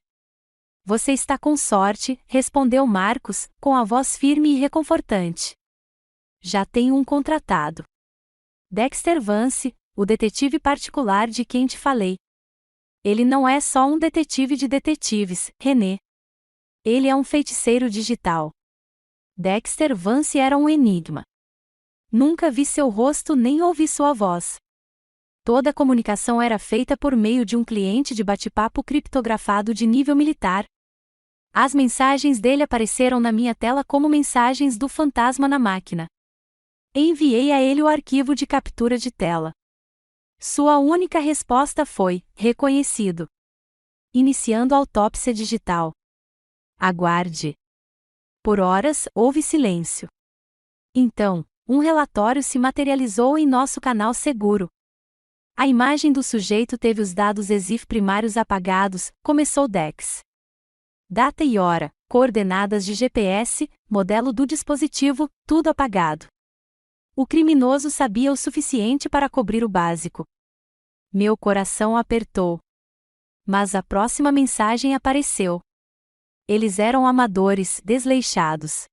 Você está com sorte, respondeu Marcos, com a voz firme e reconfortante. Já tenho um contratado. Dexter Vance, o detetive particular de quem te falei. Ele não é só um detetive de detetives, René. Ele é um feiticeiro digital. Dexter Vance era um enigma. Nunca vi seu rosto nem ouvi sua voz. Toda a comunicação era feita por meio de um cliente de bate-papo criptografado de nível militar. As mensagens dele apareceram na minha tela como mensagens do fantasma na máquina. Enviei a ele o arquivo de captura de tela. Sua única resposta foi: reconhecido. Iniciando a autópsia digital. Aguarde. Por horas, houve silêncio. Então, um relatório se materializou em nosso canal seguro. A imagem do sujeito teve os dados EXIF primários apagados, começou Dex. Data e hora, coordenadas de GPS, modelo do dispositivo, tudo apagado. O criminoso sabia o suficiente para cobrir o básico. Meu coração apertou. Mas a próxima mensagem apareceu. Eles eram amadores, desleixados.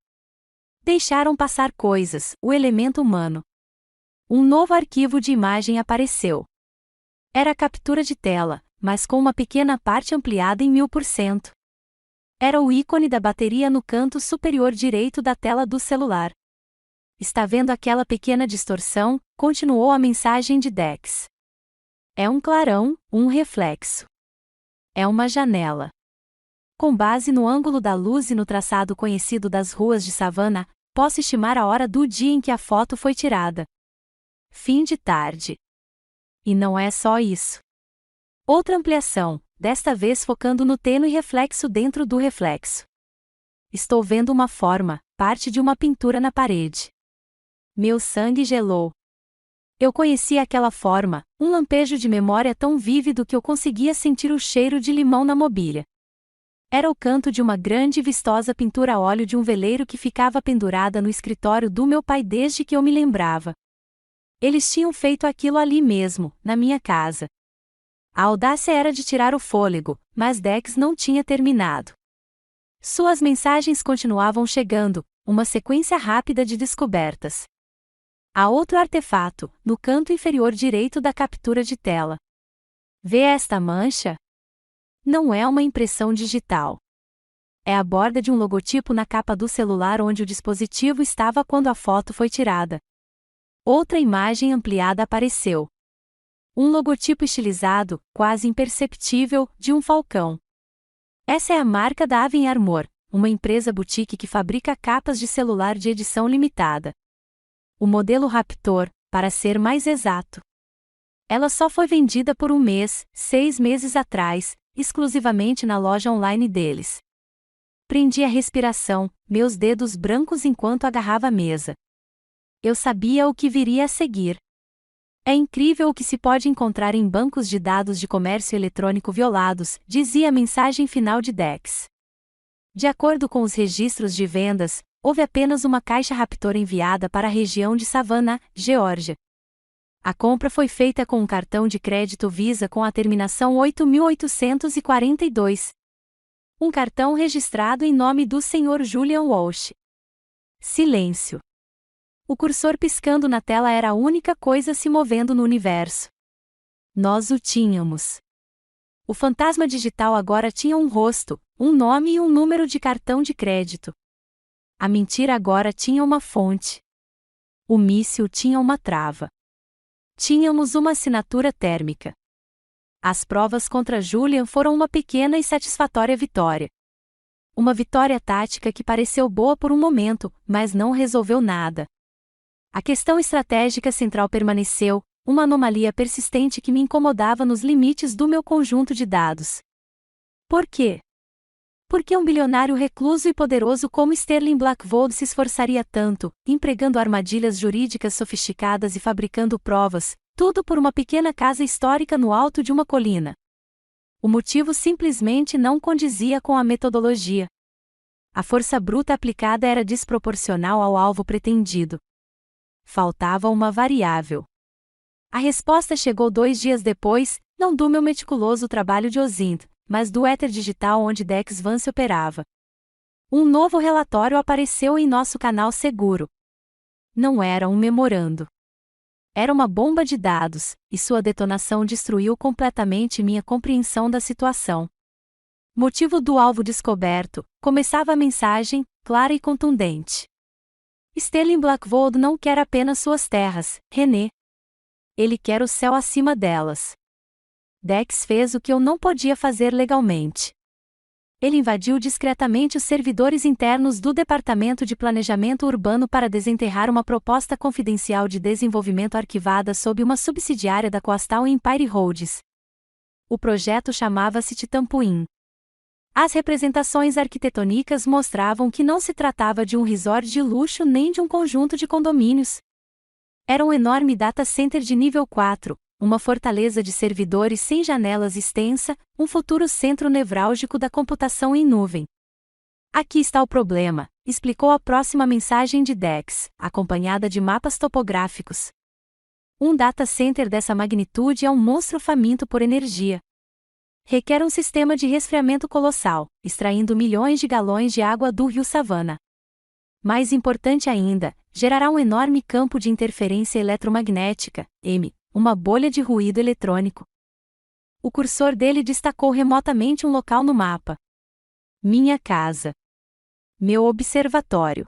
Deixaram passar coisas, o elemento humano. Um novo arquivo de imagem apareceu. Era captura de tela, mas com uma pequena parte ampliada em 1000%. Era o ícone da bateria no canto superior direito da tela do celular. Está vendo aquela pequena distorção? Continuou a mensagem de Dex. É um clarão, um reflexo. É uma janela. Com base no ângulo da luz e no traçado conhecido das ruas de Savannah, posso estimar a hora do dia em que a foto foi tirada. Fim de tarde. E não é só isso. Outra ampliação, desta vez focando no tênue reflexo dentro do reflexo. Estou vendo uma forma, parte de uma pintura na parede. Meu sangue gelou. Eu conhecia aquela forma, um lampejo de memória tão vívido que eu conseguia sentir o cheiro de limão na mobília. Era o canto de uma grande e vistosa pintura a óleo de um veleiro que ficava pendurada no escritório do meu pai desde que eu me lembrava. Eles tinham feito aquilo ali mesmo, na minha casa. A audácia era de tirar o fôlego, mas Dex não tinha terminado. Suas mensagens continuavam chegando, uma sequência rápida de descobertas. Há outro artefato, no canto inferior direito da captura de tela. Vê esta mancha? Não é uma impressão digital. É a borda de um logotipo na capa do celular onde o dispositivo estava quando a foto foi tirada. Outra imagem ampliada apareceu. Um logotipo estilizado, quase imperceptível, de um falcão. Essa é a marca da Aven Armor, uma empresa boutique que fabrica capas de celular de edição limitada. O modelo Raptor, para ser mais exato. Ela só foi vendida por 1 mês, 6 meses atrás, exclusivamente na loja online deles. Prendi a respiração, meus dedos brancos enquanto agarrava a mesa. Eu sabia o que viria a seguir. É incrível o que se pode encontrar em bancos de dados de comércio eletrônico violados, dizia a mensagem final de Dex. De acordo com os registros de vendas, houve apenas uma caixa Raptor enviada para a região de Savannah, Geórgia. A compra foi feita com um cartão de crédito Visa com a terminação 8842. Um cartão registrado em nome do Sr. Julian Walsh. Silêncio. O cursor piscando na tela era a única coisa se movendo no universo. Nós o tínhamos. O fantasma digital agora tinha um rosto, um nome e um número de cartão de crédito. A mentira agora tinha uma fonte. O míssil tinha uma trava. Tínhamos uma assinatura térmica. As provas contra Julian foram uma pequena e satisfatória vitória. Uma vitória tática que pareceu boa por um momento, mas não resolveu nada. A questão estratégica central permaneceu, uma anomalia persistente que me incomodava nos limites do meu conjunto de dados. Por quê? Por que um bilionário recluso e poderoso como Sterling Blackwood se esforçaria tanto, empregando armadilhas jurídicas sofisticadas e fabricando provas, tudo por uma pequena casa histórica no alto de uma colina? O motivo simplesmente não condizia com a metodologia. A força bruta aplicada era desproporcional ao alvo pretendido. Faltava uma variável. A resposta chegou 2 dias depois, não do meu meticuloso trabalho de OSINT, mas do éter digital onde Dex Vance operava. Um novo relatório apareceu em nosso canal seguro. Não era um memorando. Era uma bomba de dados, e sua detonação destruiu completamente minha compreensão da situação. Motivo do alvo descoberto, começava a mensagem, clara e contundente. Sterling Blackwood não quer apenas suas terras, René. Ele quer o céu acima delas. Dex fez o que eu não podia fazer legalmente. Ele invadiu discretamente os servidores internos do Departamento de Planejamento Urbano para desenterrar uma proposta confidencial de desenvolvimento arquivada sob uma subsidiária da Coastal Empire Roads. O projeto chamava-se Titampuin. As representações arquitetônicas mostravam que não se tratava de um resort de luxo nem de um conjunto de condomínios. Era um enorme data center de nível 4, uma fortaleza de servidores sem janelas extensa, um futuro centro nevrálgico da computação em nuvem. Aqui está o problema, explicou a próxima mensagem de Dex, acompanhada de mapas topográficos. Um data center dessa magnitude é um monstro faminto por energia. Requer um sistema de resfriamento colossal, extraindo milhões de galões de água do rio Savannah. Mais importante ainda, gerará um enorme campo de interferência eletromagnética, EM, uma bolha de ruído eletrônico. O cursor dele destacou remotamente um local no mapa. Minha casa. Meu observatório.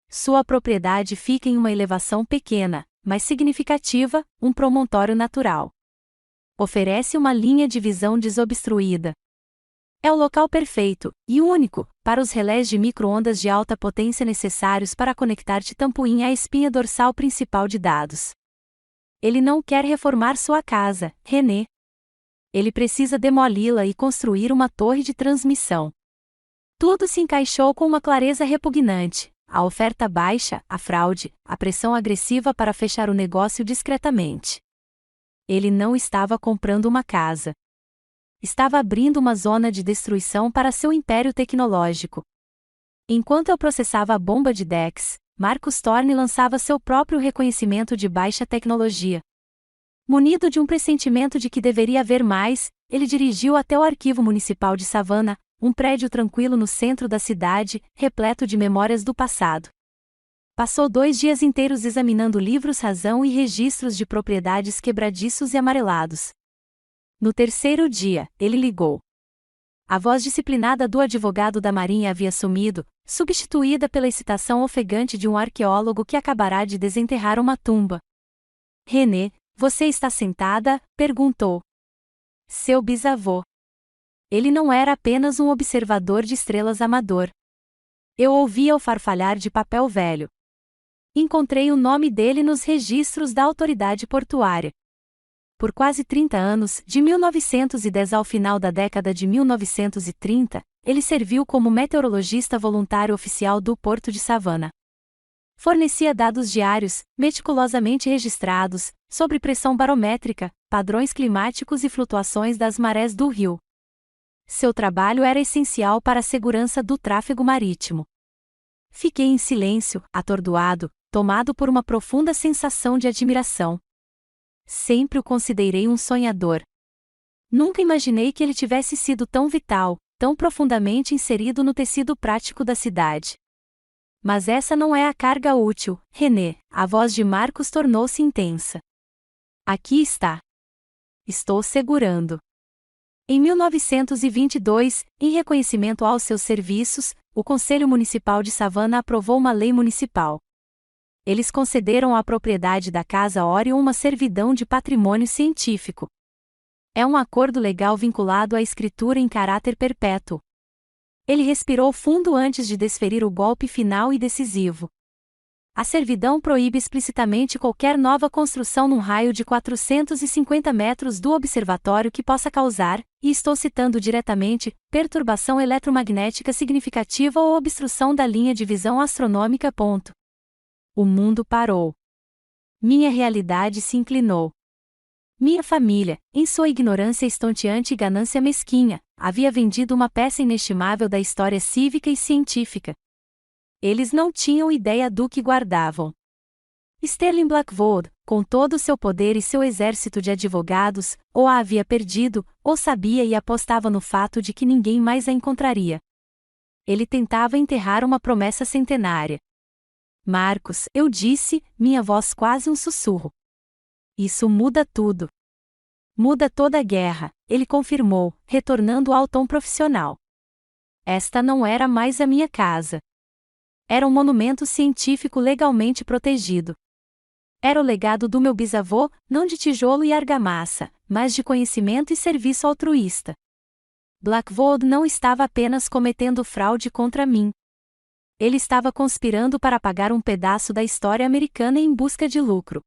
Sua propriedade fica em uma elevação pequena, mas significativa, um promontório natural. Oferece uma linha de visão desobstruída. É o local perfeito, e único, para os relés de micro-ondas de alta potência necessários para conectar Titampuin à espinha dorsal principal de dados. Ele não quer reformar sua casa, René. Ele precisa demoli-la e construir uma torre de transmissão. Tudo se encaixou com uma clareza repugnante. A oferta baixa, a fraude, a pressão agressiva para fechar o negócio discretamente. Ele não estava comprando uma casa. Estava abrindo uma zona de destruição para seu império tecnológico. Enquanto eu processava a bomba de Dex, Marcus Thorne lançava seu próprio reconhecimento de baixa tecnologia. Munido de um pressentimento de que deveria haver mais, ele dirigiu até o arquivo municipal de Savannah, um prédio tranquilo no centro da cidade, repleto de memórias do passado. Passou 2 dias inteiros examinando livros razão e registros de propriedades quebradiços e amarelados. No 3º dia, ele ligou. A voz disciplinada do advogado da Marinha havia sumido, substituída pela excitação ofegante de um arqueólogo que acabará de desenterrar uma tumba. René, você está sentada? Perguntou. Seu bisavô. Ele não era apenas um observador de estrelas amador. Eu ouvia o farfalhar de papel velho. Encontrei o nome dele nos registros da autoridade portuária. Por quase 30 anos, de 1910 ao final da década de 1930, ele serviu como meteorologista voluntário oficial do Porto de Savannah. Fornecia dados diários, meticulosamente registrados, sobre pressão barométrica, padrões climáticos e flutuações das marés do rio. Seu trabalho era essencial para a segurança do tráfego marítimo. Fiquei em silêncio, atordoado, tomado por uma profunda sensação de admiração. Sempre o considerei um sonhador. Nunca imaginei que ele tivesse sido tão vital, tão profundamente inserido no tecido prático da cidade. Mas essa não é a carga útil, René. A voz de Marcos tornou-se intensa. Aqui está. Estou segurando. Em 1922, em reconhecimento aos seus serviços, o Conselho Municipal de Savannah aprovou uma lei municipal. Eles concederam à propriedade da Casa Orion uma servidão de patrimônio científico. É um acordo legal vinculado à escritura em caráter perpétuo. Ele respirou fundo antes de desferir o golpe final e decisivo. A servidão proíbe explicitamente qualquer nova construção num raio de 450 metros do observatório que possa causar, e estou citando diretamente, perturbação eletromagnética significativa ou obstrução da linha de visão astronômica. O mundo parou. Minha realidade se inclinou. Minha família, em sua ignorância estonteante e ganância mesquinha, havia vendido uma peça inestimável da história cívica e científica. Eles não tinham ideia do que guardavam. Sterling Blackwood, com todo o seu poder e seu exército de advogados, ou a havia perdido, ou sabia e apostava no fato de que ninguém mais a encontraria. Ele tentava enterrar uma promessa centenária. Marcos, eu disse, minha voz quase um sussurro. Isso muda tudo. Muda toda a guerra, ele confirmou, retornando ao tom profissional. Esta não era mais a minha casa. Era um monumento científico legalmente protegido. Era o legado do meu bisavô, não de tijolo e argamassa, mas de conhecimento e serviço altruísta. Blackwood não estava apenas cometendo fraude contra mim. Ele estava conspirando para apagar um pedaço da história americana em busca de lucro.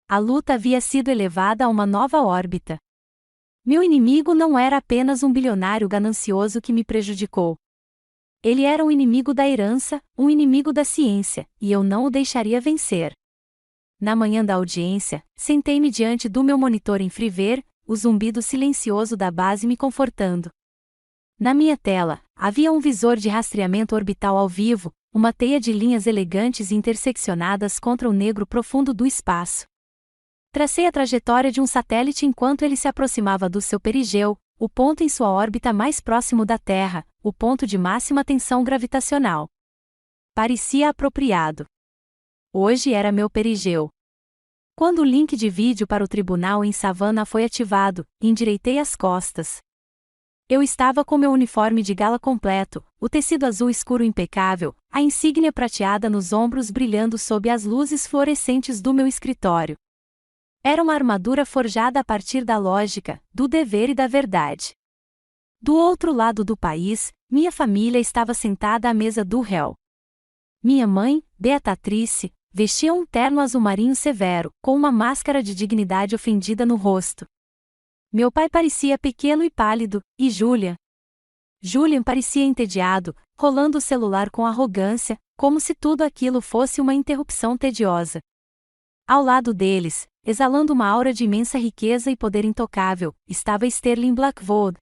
A luta havia sido elevada a uma nova órbita. Meu inimigo não era apenas um bilionário ganancioso que me prejudicou. Ele era um inimigo da herança, um inimigo da ciência, e eu não o deixaria vencer. Na manhã da audiência, sentei-me diante do meu monitor em Freeware, o zumbido silencioso da base me confortando. Na minha tela, havia um visor de rastreamento orbital ao vivo, uma teia de linhas elegantes e interseccionadas contra o negro profundo do espaço. Tracei a trajetória de um satélite enquanto ele se aproximava do seu perigeu, o ponto em sua órbita mais próximo da Terra, o ponto de máxima tensão gravitacional. Parecia apropriado. Hoje era meu perigeu. Quando o link de vídeo para o tribunal em Savannah foi ativado, endireitei as costas. Eu estava com meu uniforme de gala completo, o tecido azul escuro impecável, a insígnia prateada nos ombros brilhando sob as luzes fluorescentes do meu escritório. Era uma armadura forjada a partir da lógica, do dever e da verdade. Do outro lado do país, minha família estava sentada à mesa do réu. Minha mãe, Beatrice, vestia um terno azul marinho severo, com uma máscara de dignidade ofendida no rosto. Meu pai parecia pequeno e pálido, e Julian parecia entediado, rolando o celular com arrogância, como se tudo aquilo fosse uma interrupção tediosa. Ao lado deles, exalando uma aura de imensa riqueza e poder intocável, estava Sterling Blackwood.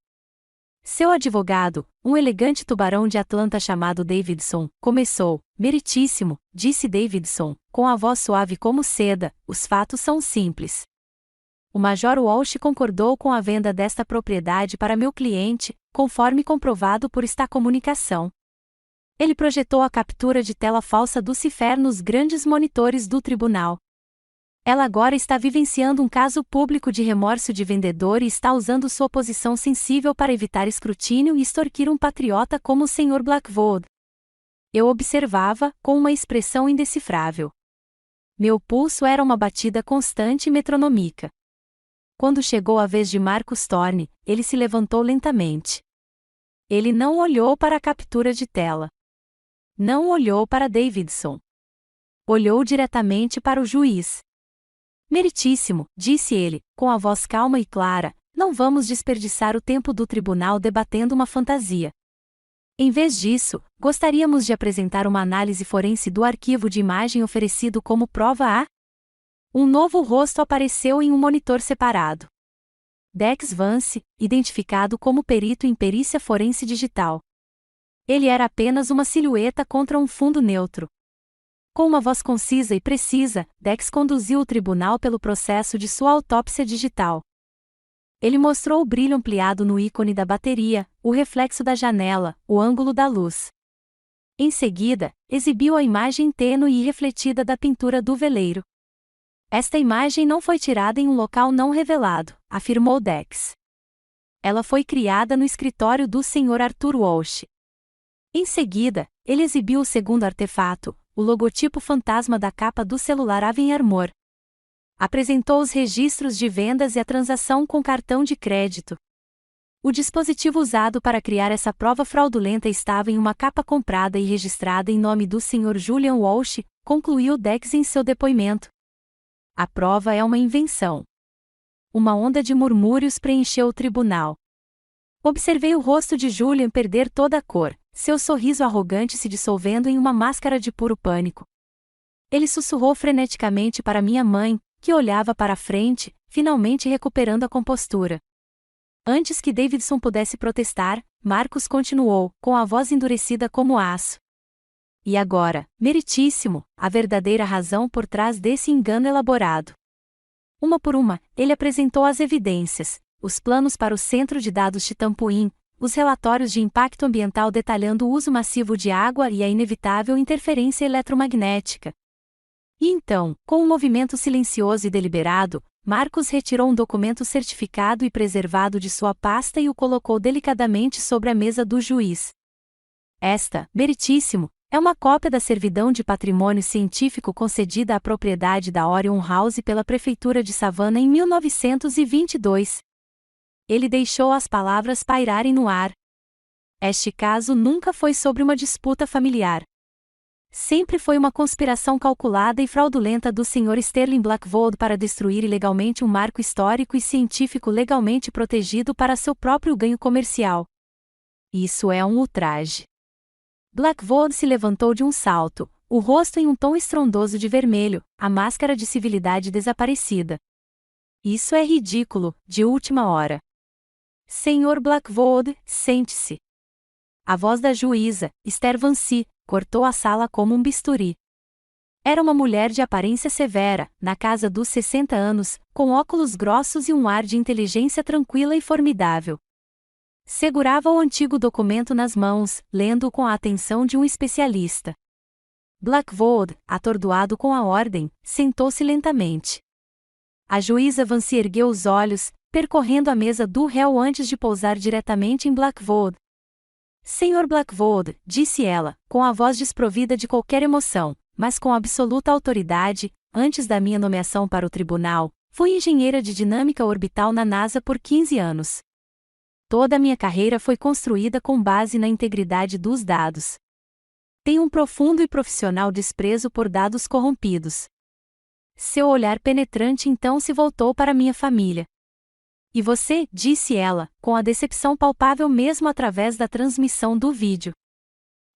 Seu advogado, um elegante tubarão de Atlanta chamado Davidson, começou. Meritíssimo, disse Davidson, com a voz suave como seda, os fatos são simples. O Major Walsh concordou com a venda desta propriedade para meu cliente, conforme comprovado por esta comunicação. Ele projetou a captura de tela falsa do Cifer nos grandes monitores do tribunal. Ela agora está vivenciando um caso público de remorso de vendedor e está usando sua posição sensível para evitar escrutínio e extorquir um patriota como o Sr. Blackwood. Eu observava, com uma expressão indecifrável. Meu pulso era uma batida constante e metronômica. Quando chegou a vez de Marcus Thorne, ele se levantou lentamente. Ele não olhou para a captura de tela. Não olhou para Davidson. Olhou diretamente para o juiz. Meritíssimo, disse ele, com a voz calma e clara, não vamos desperdiçar o tempo do tribunal debatendo uma fantasia. Em vez disso, gostaríamos de apresentar uma análise forense do arquivo de imagem oferecido como prova a... Um novo rosto apareceu em um monitor separado. Dex Vance, identificado como perito em perícia forense digital. Ele era apenas uma silhueta contra um fundo neutro. Com uma voz concisa e precisa, Dex conduziu o tribunal pelo processo de sua autópsia digital. Ele mostrou o brilho ampliado no ícone da bateria, o reflexo da janela, o ângulo da luz. Em seguida, exibiu a imagem tênue e refletida da pintura do veleiro. Esta imagem não foi tirada em um local não revelado, afirmou Dex. Ela foi criada no escritório do Sr. Arthur Walsh. Em seguida, ele exibiu o segundo artefato, o logotipo fantasma da capa do celular Aven Armor. Apresentou os registros de vendas e a transação com cartão de crédito. O dispositivo usado para criar essa prova fraudulenta estava em uma capa comprada e registrada em nome do Sr. Julian Walsh, concluiu Dex em seu depoimento. A prova é uma invenção. Uma onda de murmúrios preencheu o tribunal. Observei o rosto de Julian perder toda a cor, seu sorriso arrogante se dissolvendo em uma máscara de puro pânico. Ele sussurrou freneticamente para minha mãe, que olhava para a frente, finalmente recuperando a compostura. Antes que Davidson pudesse protestar, Marcus continuou, com a voz endurecida como aço. E agora, meritíssimo, a verdadeira razão por trás desse engano elaborado. Uma por uma, ele apresentou as evidências, os planos para o centro de dados de Tampuim, os relatórios de impacto ambiental detalhando o uso massivo de água e a inevitável interferência eletromagnética. E então, com um movimento silencioso e deliberado, Marcus retirou um documento certificado e preservado de sua pasta e o colocou delicadamente sobre a mesa do juiz. Esta, meritíssimo, é uma cópia da certidão de patrimônio científico concedida à propriedade da Orion House pela Prefeitura de Savannah em 1922. Ele deixou as palavras pairarem no ar. Este caso nunca foi sobre uma disputa familiar. Sempre foi uma conspiração calculada e fraudulenta do Sr. Sterling Blackwood para destruir ilegalmente um marco histórico e científico legalmente protegido para seu próprio ganho comercial. Isso é um ultraje. Blackwood se levantou de um salto, o rosto em um tom estrondoso de vermelho, a máscara de civilidade desaparecida. Isso é ridículo, de última hora. Sr. Blackwood, sente-se. A voz da juíza, Esther Vance, cortou a sala como um bisturi. Era uma mulher de aparência severa, na casa dos 60 anos, com óculos grossos e um ar de inteligência tranquila e formidável. Segurava o antigo documento nas mãos, lendo-o com a atenção de um especialista. Blackwood, atordoado com a ordem, sentou-se lentamente. A juíza Vance ergueu os olhos, percorrendo a mesa do réu antes de pousar diretamente em Blackwood. Sr. Blackwood, disse ela, com a voz desprovida de qualquer emoção, mas com absoluta autoridade, antes da minha nomeação para o tribunal, fui engenheira de dinâmica orbital na NASA por 15 anos. Toda a minha carreira foi construída com base na integridade dos dados. Tenho um profundo e profissional desprezo por dados corrompidos. Seu olhar penetrante então se voltou para minha família. E você, disse ela, com a decepção palpável mesmo através da transmissão do vídeo.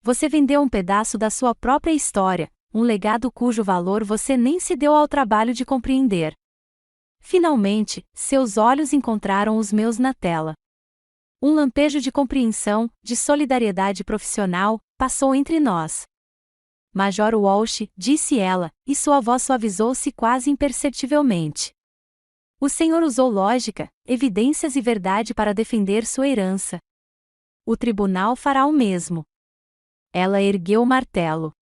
Você vendeu um pedaço da sua própria história, um legado cujo valor você nem se deu ao trabalho de compreender. Finalmente, seus olhos encontraram os meus na tela. Um lampejo de compreensão, de solidariedade profissional, passou entre nós. Major Walsh, disse ela, e sua voz suavizou-se quase imperceptivelmente. O senhor usou lógica, evidências e verdade para defender sua herança. O tribunal fará o mesmo. Ela ergueu o martelo.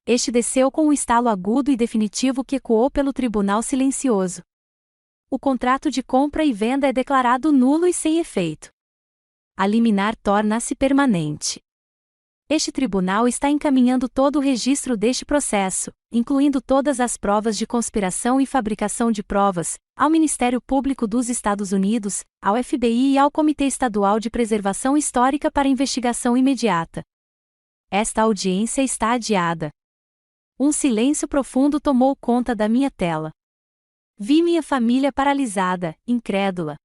Este desceu com um estalo agudo e definitivo que ecoou pelo tribunal silencioso. O contrato de compra e venda é declarado nulo e sem efeito. A liminar torna-se permanente. Este tribunal está encaminhando todo o registro deste processo, incluindo todas as provas de conspiração e fabricação de provas, ao Ministério Público dos Estados Unidos, ao FBI e ao Comitê Estadual de Preservação Histórica para investigação imediata. Esta audiência está adiada. Um silêncio profundo tomou conta da minha tela. Vi minha família paralisada, incrédula.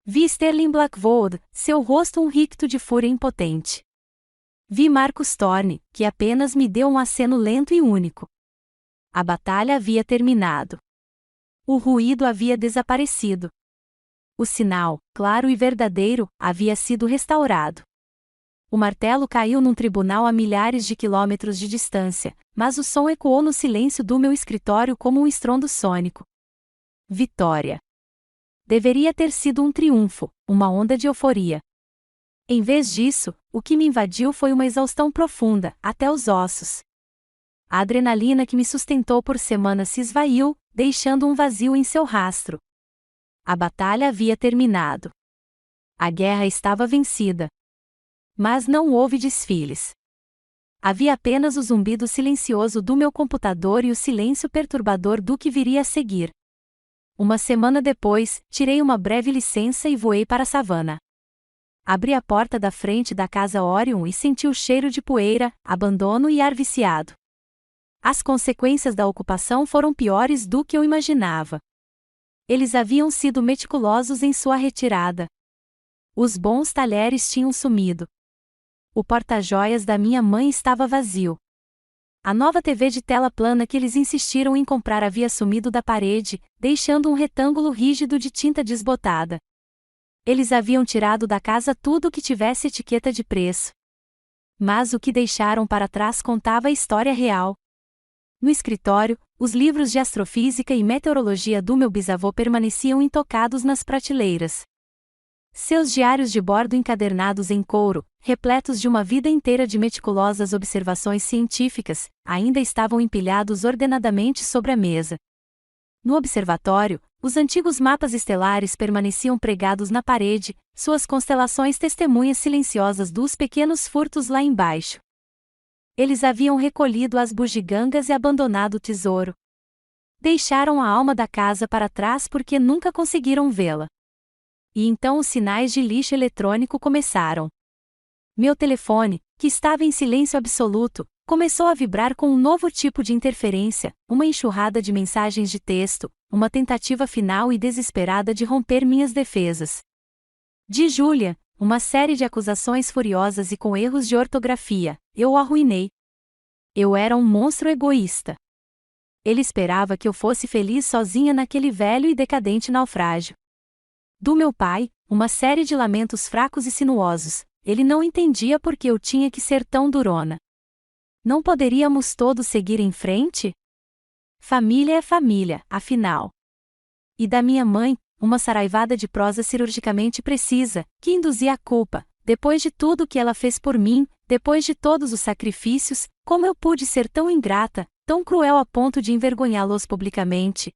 Vi Sterling Blackwood, seu rosto um ricto de fúria impotente. Vi Marcus Thorne, que apenas me deu um aceno lento e único. A batalha havia terminado. O ruído havia desaparecido. O sinal, claro e verdadeiro, havia sido restaurado. O martelo caiu num tribunal a milhares de quilômetros de distância, mas o som ecoou no silêncio do meu escritório como um estrondo sônico. Vitória! Deveria ter sido um triunfo, uma onda de euforia. Em vez disso, o que me invadiu foi uma exaustão profunda, até os ossos. A adrenalina que me sustentou por semanas se esvaiu, deixando um vazio em seu rastro. A batalha havia terminado. A guerra estava vencida. Mas não houve desfiles. Havia apenas o zumbido silencioso do meu computador e o silêncio perturbador do que viria a seguir. Uma semana depois, tirei uma breve licença e voei para a savana. Abri a porta da frente da casa Orion e senti o cheiro de poeira, abandono e ar viciado. As consequências da ocupação foram piores do que eu imaginava. Eles haviam sido meticulosos em sua retirada. Os bons talheres tinham sumido. O porta-joias da minha mãe estava vazio. A nova TV de tela plana que eles insistiram em comprar havia sumido da parede, deixando um retângulo rígido de tinta desbotada. Eles haviam tirado da casa tudo que tivesse etiqueta de preço. Mas o que deixaram para trás contava a história real. No escritório, os livros de astrofísica e meteorologia do meu bisavô permaneciam intocados nas prateleiras. Seus diários de bordo encadernados em couro, repletos de uma vida inteira de meticulosas observações científicas, ainda estavam empilhados ordenadamente sobre a mesa. No observatório, os antigos mapas estelares permaneciam pregados na parede, suas constelações testemunhas silenciosas dos pequenos furtos lá embaixo. Eles haviam recolhido as bugigangas e abandonado o tesouro. Deixaram a alma da casa para trás porque nunca conseguiram vê-la. E então os sinais de lixo eletrônico começaram. Meu telefone, que estava em silêncio absoluto, começou a vibrar com um novo tipo de interferência, uma enxurrada de mensagens de texto, uma tentativa final e desesperada de romper minhas defesas. De Julia, uma série de acusações furiosas e com erros de ortografia, eu o arruinei. Eu era um monstro egoísta. Ele esperava que eu fosse feliz sozinha naquele velho e decadente naufrágio. Do meu pai, uma série de lamentos fracos e sinuosos, ele não entendia por que eu tinha que ser tão durona. Não poderíamos todos seguir em frente? Família é família, afinal. E da minha mãe, uma saraivada de prosa cirurgicamente precisa, que induzia a culpa, depois de tudo que ela fez por mim, depois de todos os sacrifícios, como eu pude ser tão ingrata, tão cruel a ponto de envergonhá-los publicamente?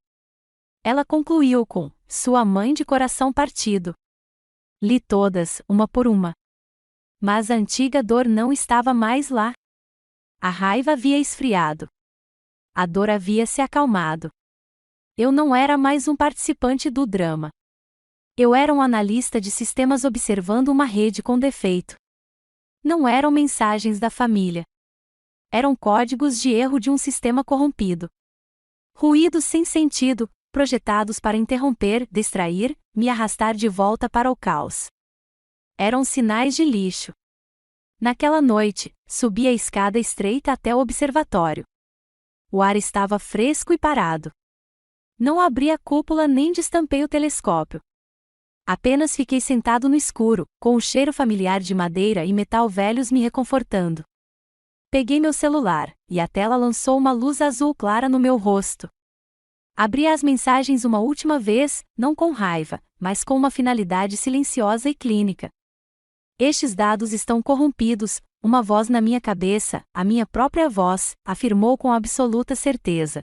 Ela concluiu com: sua mãe de coração partido. Li todas, uma por uma. Mas a antiga dor não estava mais lá. A raiva havia esfriado. A dor havia se acalmado. Eu não era mais um participante do drama. Eu era um analista de sistemas observando uma rede com defeito. Não eram mensagens da família. Eram códigos de erro de um sistema corrompido. Ruídos sem sentido, projetados para interromper, distrair, me arrastar de volta para o caos. Eram sinais de lixo. Naquela noite, subi a escada estreita até o observatório. O ar estava fresco e parado. Não abri a cúpula nem destampei o telescópio. Apenas fiquei sentado no escuro, com o cheiro familiar de madeira e metal velhos me reconfortando. Peguei meu celular, e a tela lançou uma luz azul clara no meu rosto. Abri as mensagens uma última vez, não com raiva, mas com uma finalidade silenciosa e clínica. Estes dados estão corrompidos, uma voz na minha cabeça, a minha própria voz, afirmou com absoluta certeza.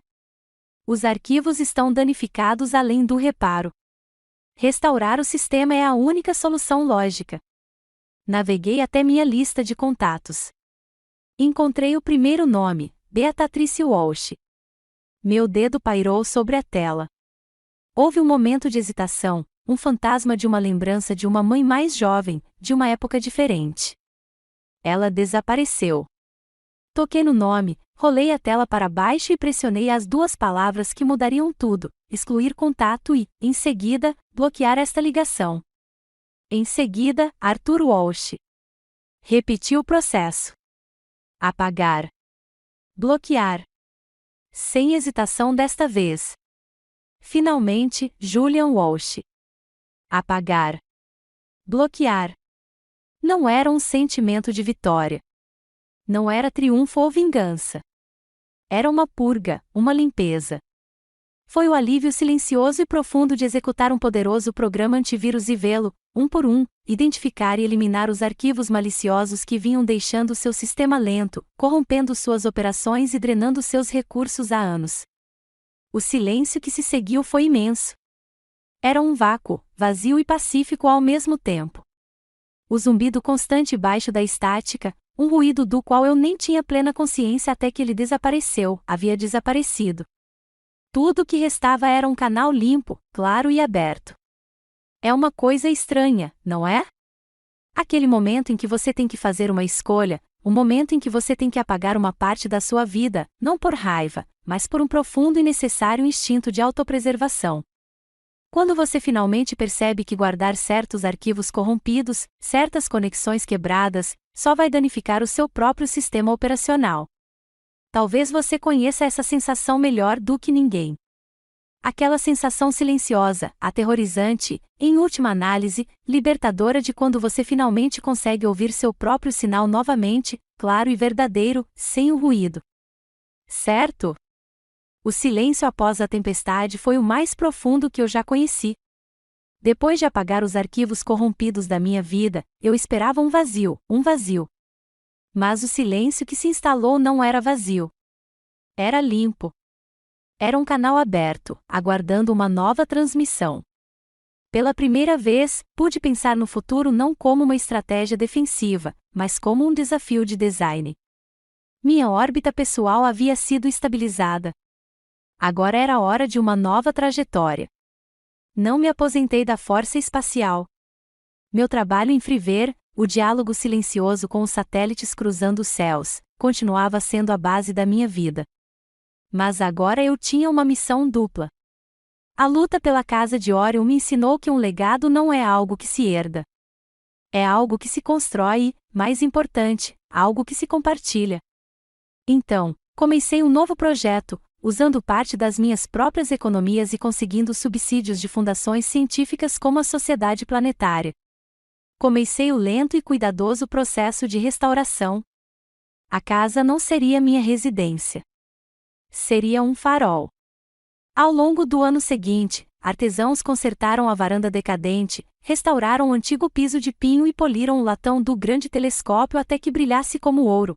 Os arquivos estão danificados além do reparo. Restaurar o sistema é a única solução lógica. Naveguei até minha lista de contatos. Encontrei o primeiro nome, Beatrice Walsh. Meu dedo pairou sobre a tela. Houve um momento de hesitação, um fantasma de uma lembrança de uma mãe mais jovem, de uma época diferente. Ela desapareceu. Toquei no nome, rolei a tela para baixo e pressionei as duas palavras que mudariam tudo: excluir contato e, em seguida, bloquear esta ligação. Em seguida, Arthur Walsh. Repeti o processo. Apagar. Bloquear. Sem hesitação desta vez. Finalmente, Julian Walsh. Apagar. Bloquear. Não era um sentimento de vitória. Não era triunfo ou vingança. Era uma purga, uma limpeza. Foi o alívio silencioso e profundo de executar um poderoso programa antivírus e vê-lo, um por um, identificar e eliminar os arquivos maliciosos que vinham deixando seu sistema lento, corrompendo suas operações e drenando seus recursos há anos. O silêncio que se seguiu foi imenso. Era um vácuo, vazio e pacífico ao mesmo tempo. O zumbido constante baixo da estática, um ruído do qual eu nem tinha plena consciência até que ele desapareceu, havia desaparecido. Tudo o que restava era um canal limpo, claro e aberto. É uma coisa estranha, não é? Aquele momento em que você tem que fazer uma escolha, o momento em que você tem que apagar uma parte da sua vida, não por raiva, mas por um profundo e necessário instinto de autopreservação. Quando você finalmente percebe que guardar certos arquivos corrompidos, certas conexões quebradas, só vai danificar o seu próprio sistema operacional. Talvez você conheça essa sensação melhor do que ninguém. Aquela sensação silenciosa, aterrorizante, em última análise, libertadora de quando você finalmente consegue ouvir seu próprio sinal novamente, claro e verdadeiro, sem o ruído. Certo? O silêncio após a tempestade foi o mais profundo que eu já conheci. Depois de apagar os arquivos corrompidos da minha vida, eu esperava um vazio, um vazio. Mas o silêncio que se instalou não era vazio. Era limpo. Era um canal aberto, aguardando uma nova transmissão. Pela primeira vez, pude pensar no futuro não como uma estratégia defensiva, mas como um desafio de design. Minha órbita pessoal havia sido estabilizada. Agora era hora de uma nova trajetória. Não me aposentei da força espacial. Meu trabalho em Freever, o diálogo silencioso com os satélites cruzando os céus, continuava sendo a base da minha vida. Mas agora eu tinha uma missão dupla. A luta pela casa de Orion me ensinou que um legado não é algo que se herda. É algo que se constrói e, mais importante, algo que se compartilha. Então, comecei um novo projeto, usando parte das minhas próprias economias e conseguindo subsídios de fundações científicas como a Sociedade Planetária. Comecei o lento e cuidadoso processo de restauração. A casa não seria minha residência. Seria um farol. Ao longo do ano seguinte, artesãos consertaram a varanda decadente, restauraram o antigo piso de pinho e poliram o latão do grande telescópio até que brilhasse como ouro.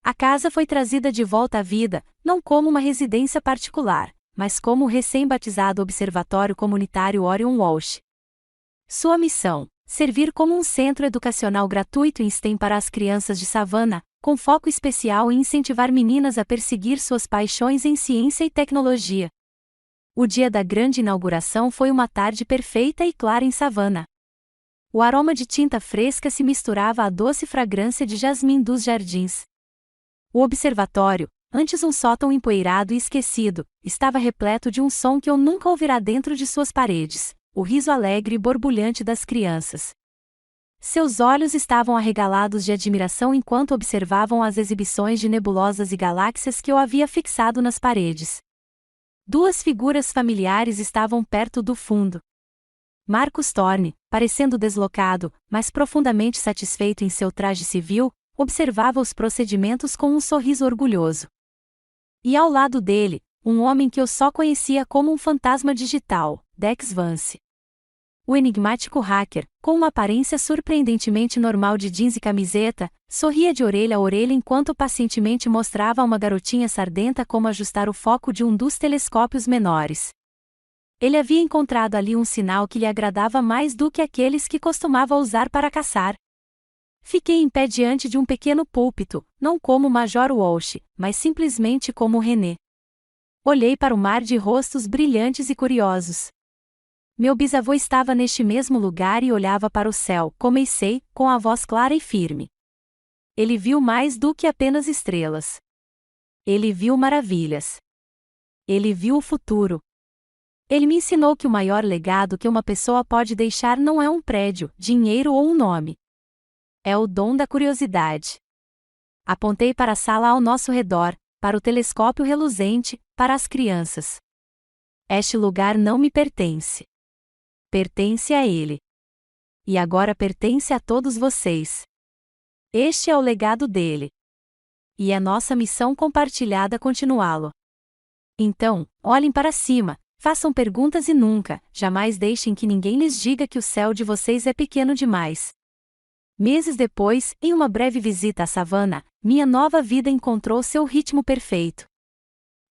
A casa foi trazida de volta à vida, não como uma residência particular, mas como o recém-batizado Observatório Comunitário Orion Walsh. Sua missão: servir como um centro educacional gratuito em STEM para as crianças de Savannah, com foco especial em incentivar meninas a perseguir suas paixões em ciência e tecnologia. O dia da grande inauguração foi uma tarde perfeita e clara em Savannah. O aroma de tinta fresca se misturava à doce fragrância de jasmim dos jardins. O observatório, antes um sótão empoeirado e esquecido, estava repleto de um som que eu nunca ouvirá dentro de suas paredes: o riso alegre e borbulhante das crianças. Seus olhos estavam arregalados de admiração enquanto observavam as exibições de nebulosas e galáxias que eu havia fixado nas paredes. Duas figuras familiares estavam perto do fundo. Marcus Thorne, parecendo deslocado, mas profundamente satisfeito em seu traje civil, observava os procedimentos com um sorriso orgulhoso. E ao lado dele, um homem que eu só conhecia como um fantasma digital, Dex Vance. O enigmático hacker, com uma aparência surpreendentemente normal de jeans e camiseta, sorria de orelha a orelha enquanto pacientemente mostrava a uma garotinha sardenta como ajustar o foco de um dos telescópios menores. Ele havia encontrado ali um sinal que lhe agradava mais do que aqueles que costumava usar para caçar. Fiquei em pé diante de um pequeno púlpito, não como o Major Walsh, mas simplesmente como o René. Olhei para o mar de rostos brilhantes e curiosos. Meu bisavô estava neste mesmo lugar e olhava para o céu, comecei, com a voz clara e firme. Ele viu mais do que apenas estrelas. Ele viu maravilhas. Ele viu o futuro. Ele me ensinou que o maior legado que uma pessoa pode deixar não é um prédio, dinheiro ou um nome. É o dom da curiosidade. Apontei para a sala ao nosso redor, para o telescópio reluzente, para as crianças. Este lugar não me pertence. Pertence a ele. E agora pertence a todos vocês. Este é o legado dele. E é nossa missão compartilhada continuá-lo. Então, olhem para cima, façam perguntas e nunca, jamais deixem que ninguém lhes diga que o céu de vocês é pequeno demais. Meses depois, em uma breve visita à savana, minha nova vida encontrou seu ritmo perfeito.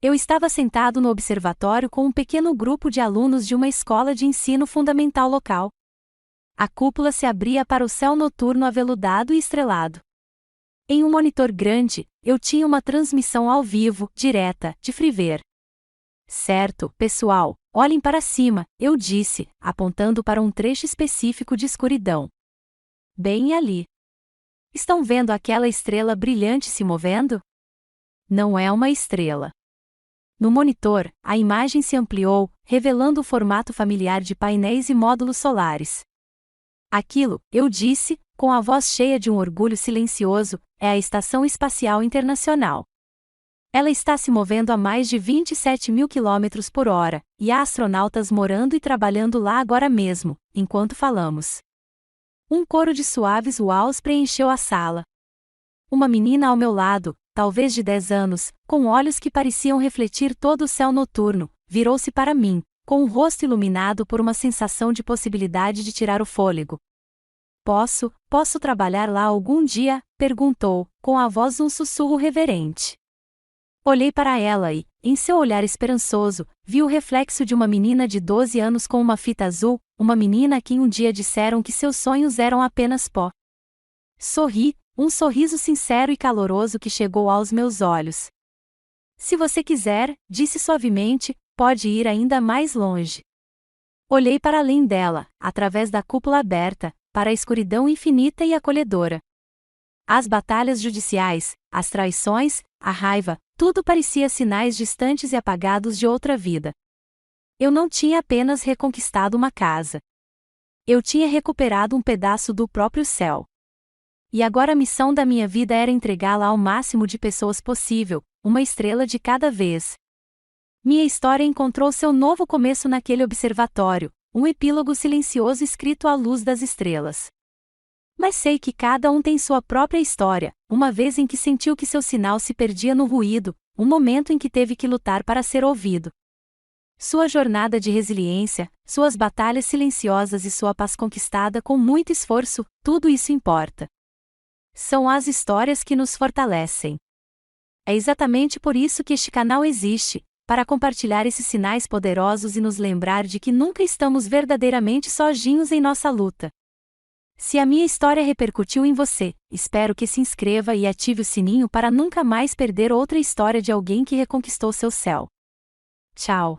Eu estava sentado no observatório com um pequeno grupo de alunos de uma escola de ensino fundamental local. A cúpula se abria para o céu noturno aveludado e estrelado. Em um monitor grande, eu tinha uma transmissão ao vivo, direta, de Friver. Certo, pessoal, olhem para cima, eu disse, apontando para um trecho específico de escuridão. Bem ali. Estão vendo aquela estrela brilhante se movendo? Não é uma estrela. No monitor, a imagem se ampliou, revelando o formato familiar de painéis e módulos solares. Aquilo, eu disse, com a voz cheia de um orgulho silencioso, é a Estação Espacial Internacional. Ela está se movendo a mais de 27.000 km por hora, e há astronautas morando e trabalhando lá agora mesmo, enquanto falamos. Um coro de suaves uaus preencheu a sala. Uma menina ao meu lado, talvez de 10 anos, com olhos que pareciam refletir todo o céu noturno, virou-se para mim, com o rosto iluminado por uma sensação de possibilidade de tirar o fôlego. Posso trabalhar lá algum dia? Perguntou, com a voz um sussurro reverente. Olhei para ela e, em seu olhar esperançoso, vi o reflexo de uma menina de 12 anos com uma fita azul, uma menina a quem um dia disseram que seus sonhos eram apenas pó. Sorri, um sorriso sincero e caloroso que chegou aos meus olhos. Se você quiser, disse suavemente, pode ir ainda mais longe. Olhei para além dela, através da cúpula aberta, para a escuridão infinita e acolhedora. As batalhas judiciais, as traições, a raiva, tudo parecia sinais distantes e apagados de outra vida. Eu não tinha apenas reconquistado uma casa. Eu tinha recuperado um pedaço do próprio céu. E agora a missão da minha vida era entregá-la ao máximo de pessoas possível, uma estrela de cada vez. Minha história encontrou seu novo começo naquele observatório, um epílogo silencioso escrito à luz das estrelas. Mas sei que cada um tem sua própria história, uma vez em que sentiu que seu sinal se perdia no ruído, um momento em que teve que lutar para ser ouvido. Sua jornada de resiliência, suas batalhas silenciosas e sua paz conquistada com muito esforço, tudo isso importa. São as histórias que nos fortalecem. É exatamente por isso que este canal existe, para compartilhar esses sinais poderosos e nos lembrar de que nunca estamos verdadeiramente sozinhos em nossa luta. Se a minha história repercutiu em você, espero que se inscreva e ative o sininho para nunca mais perder outra história de alguém que reconquistou seu céu. Tchau!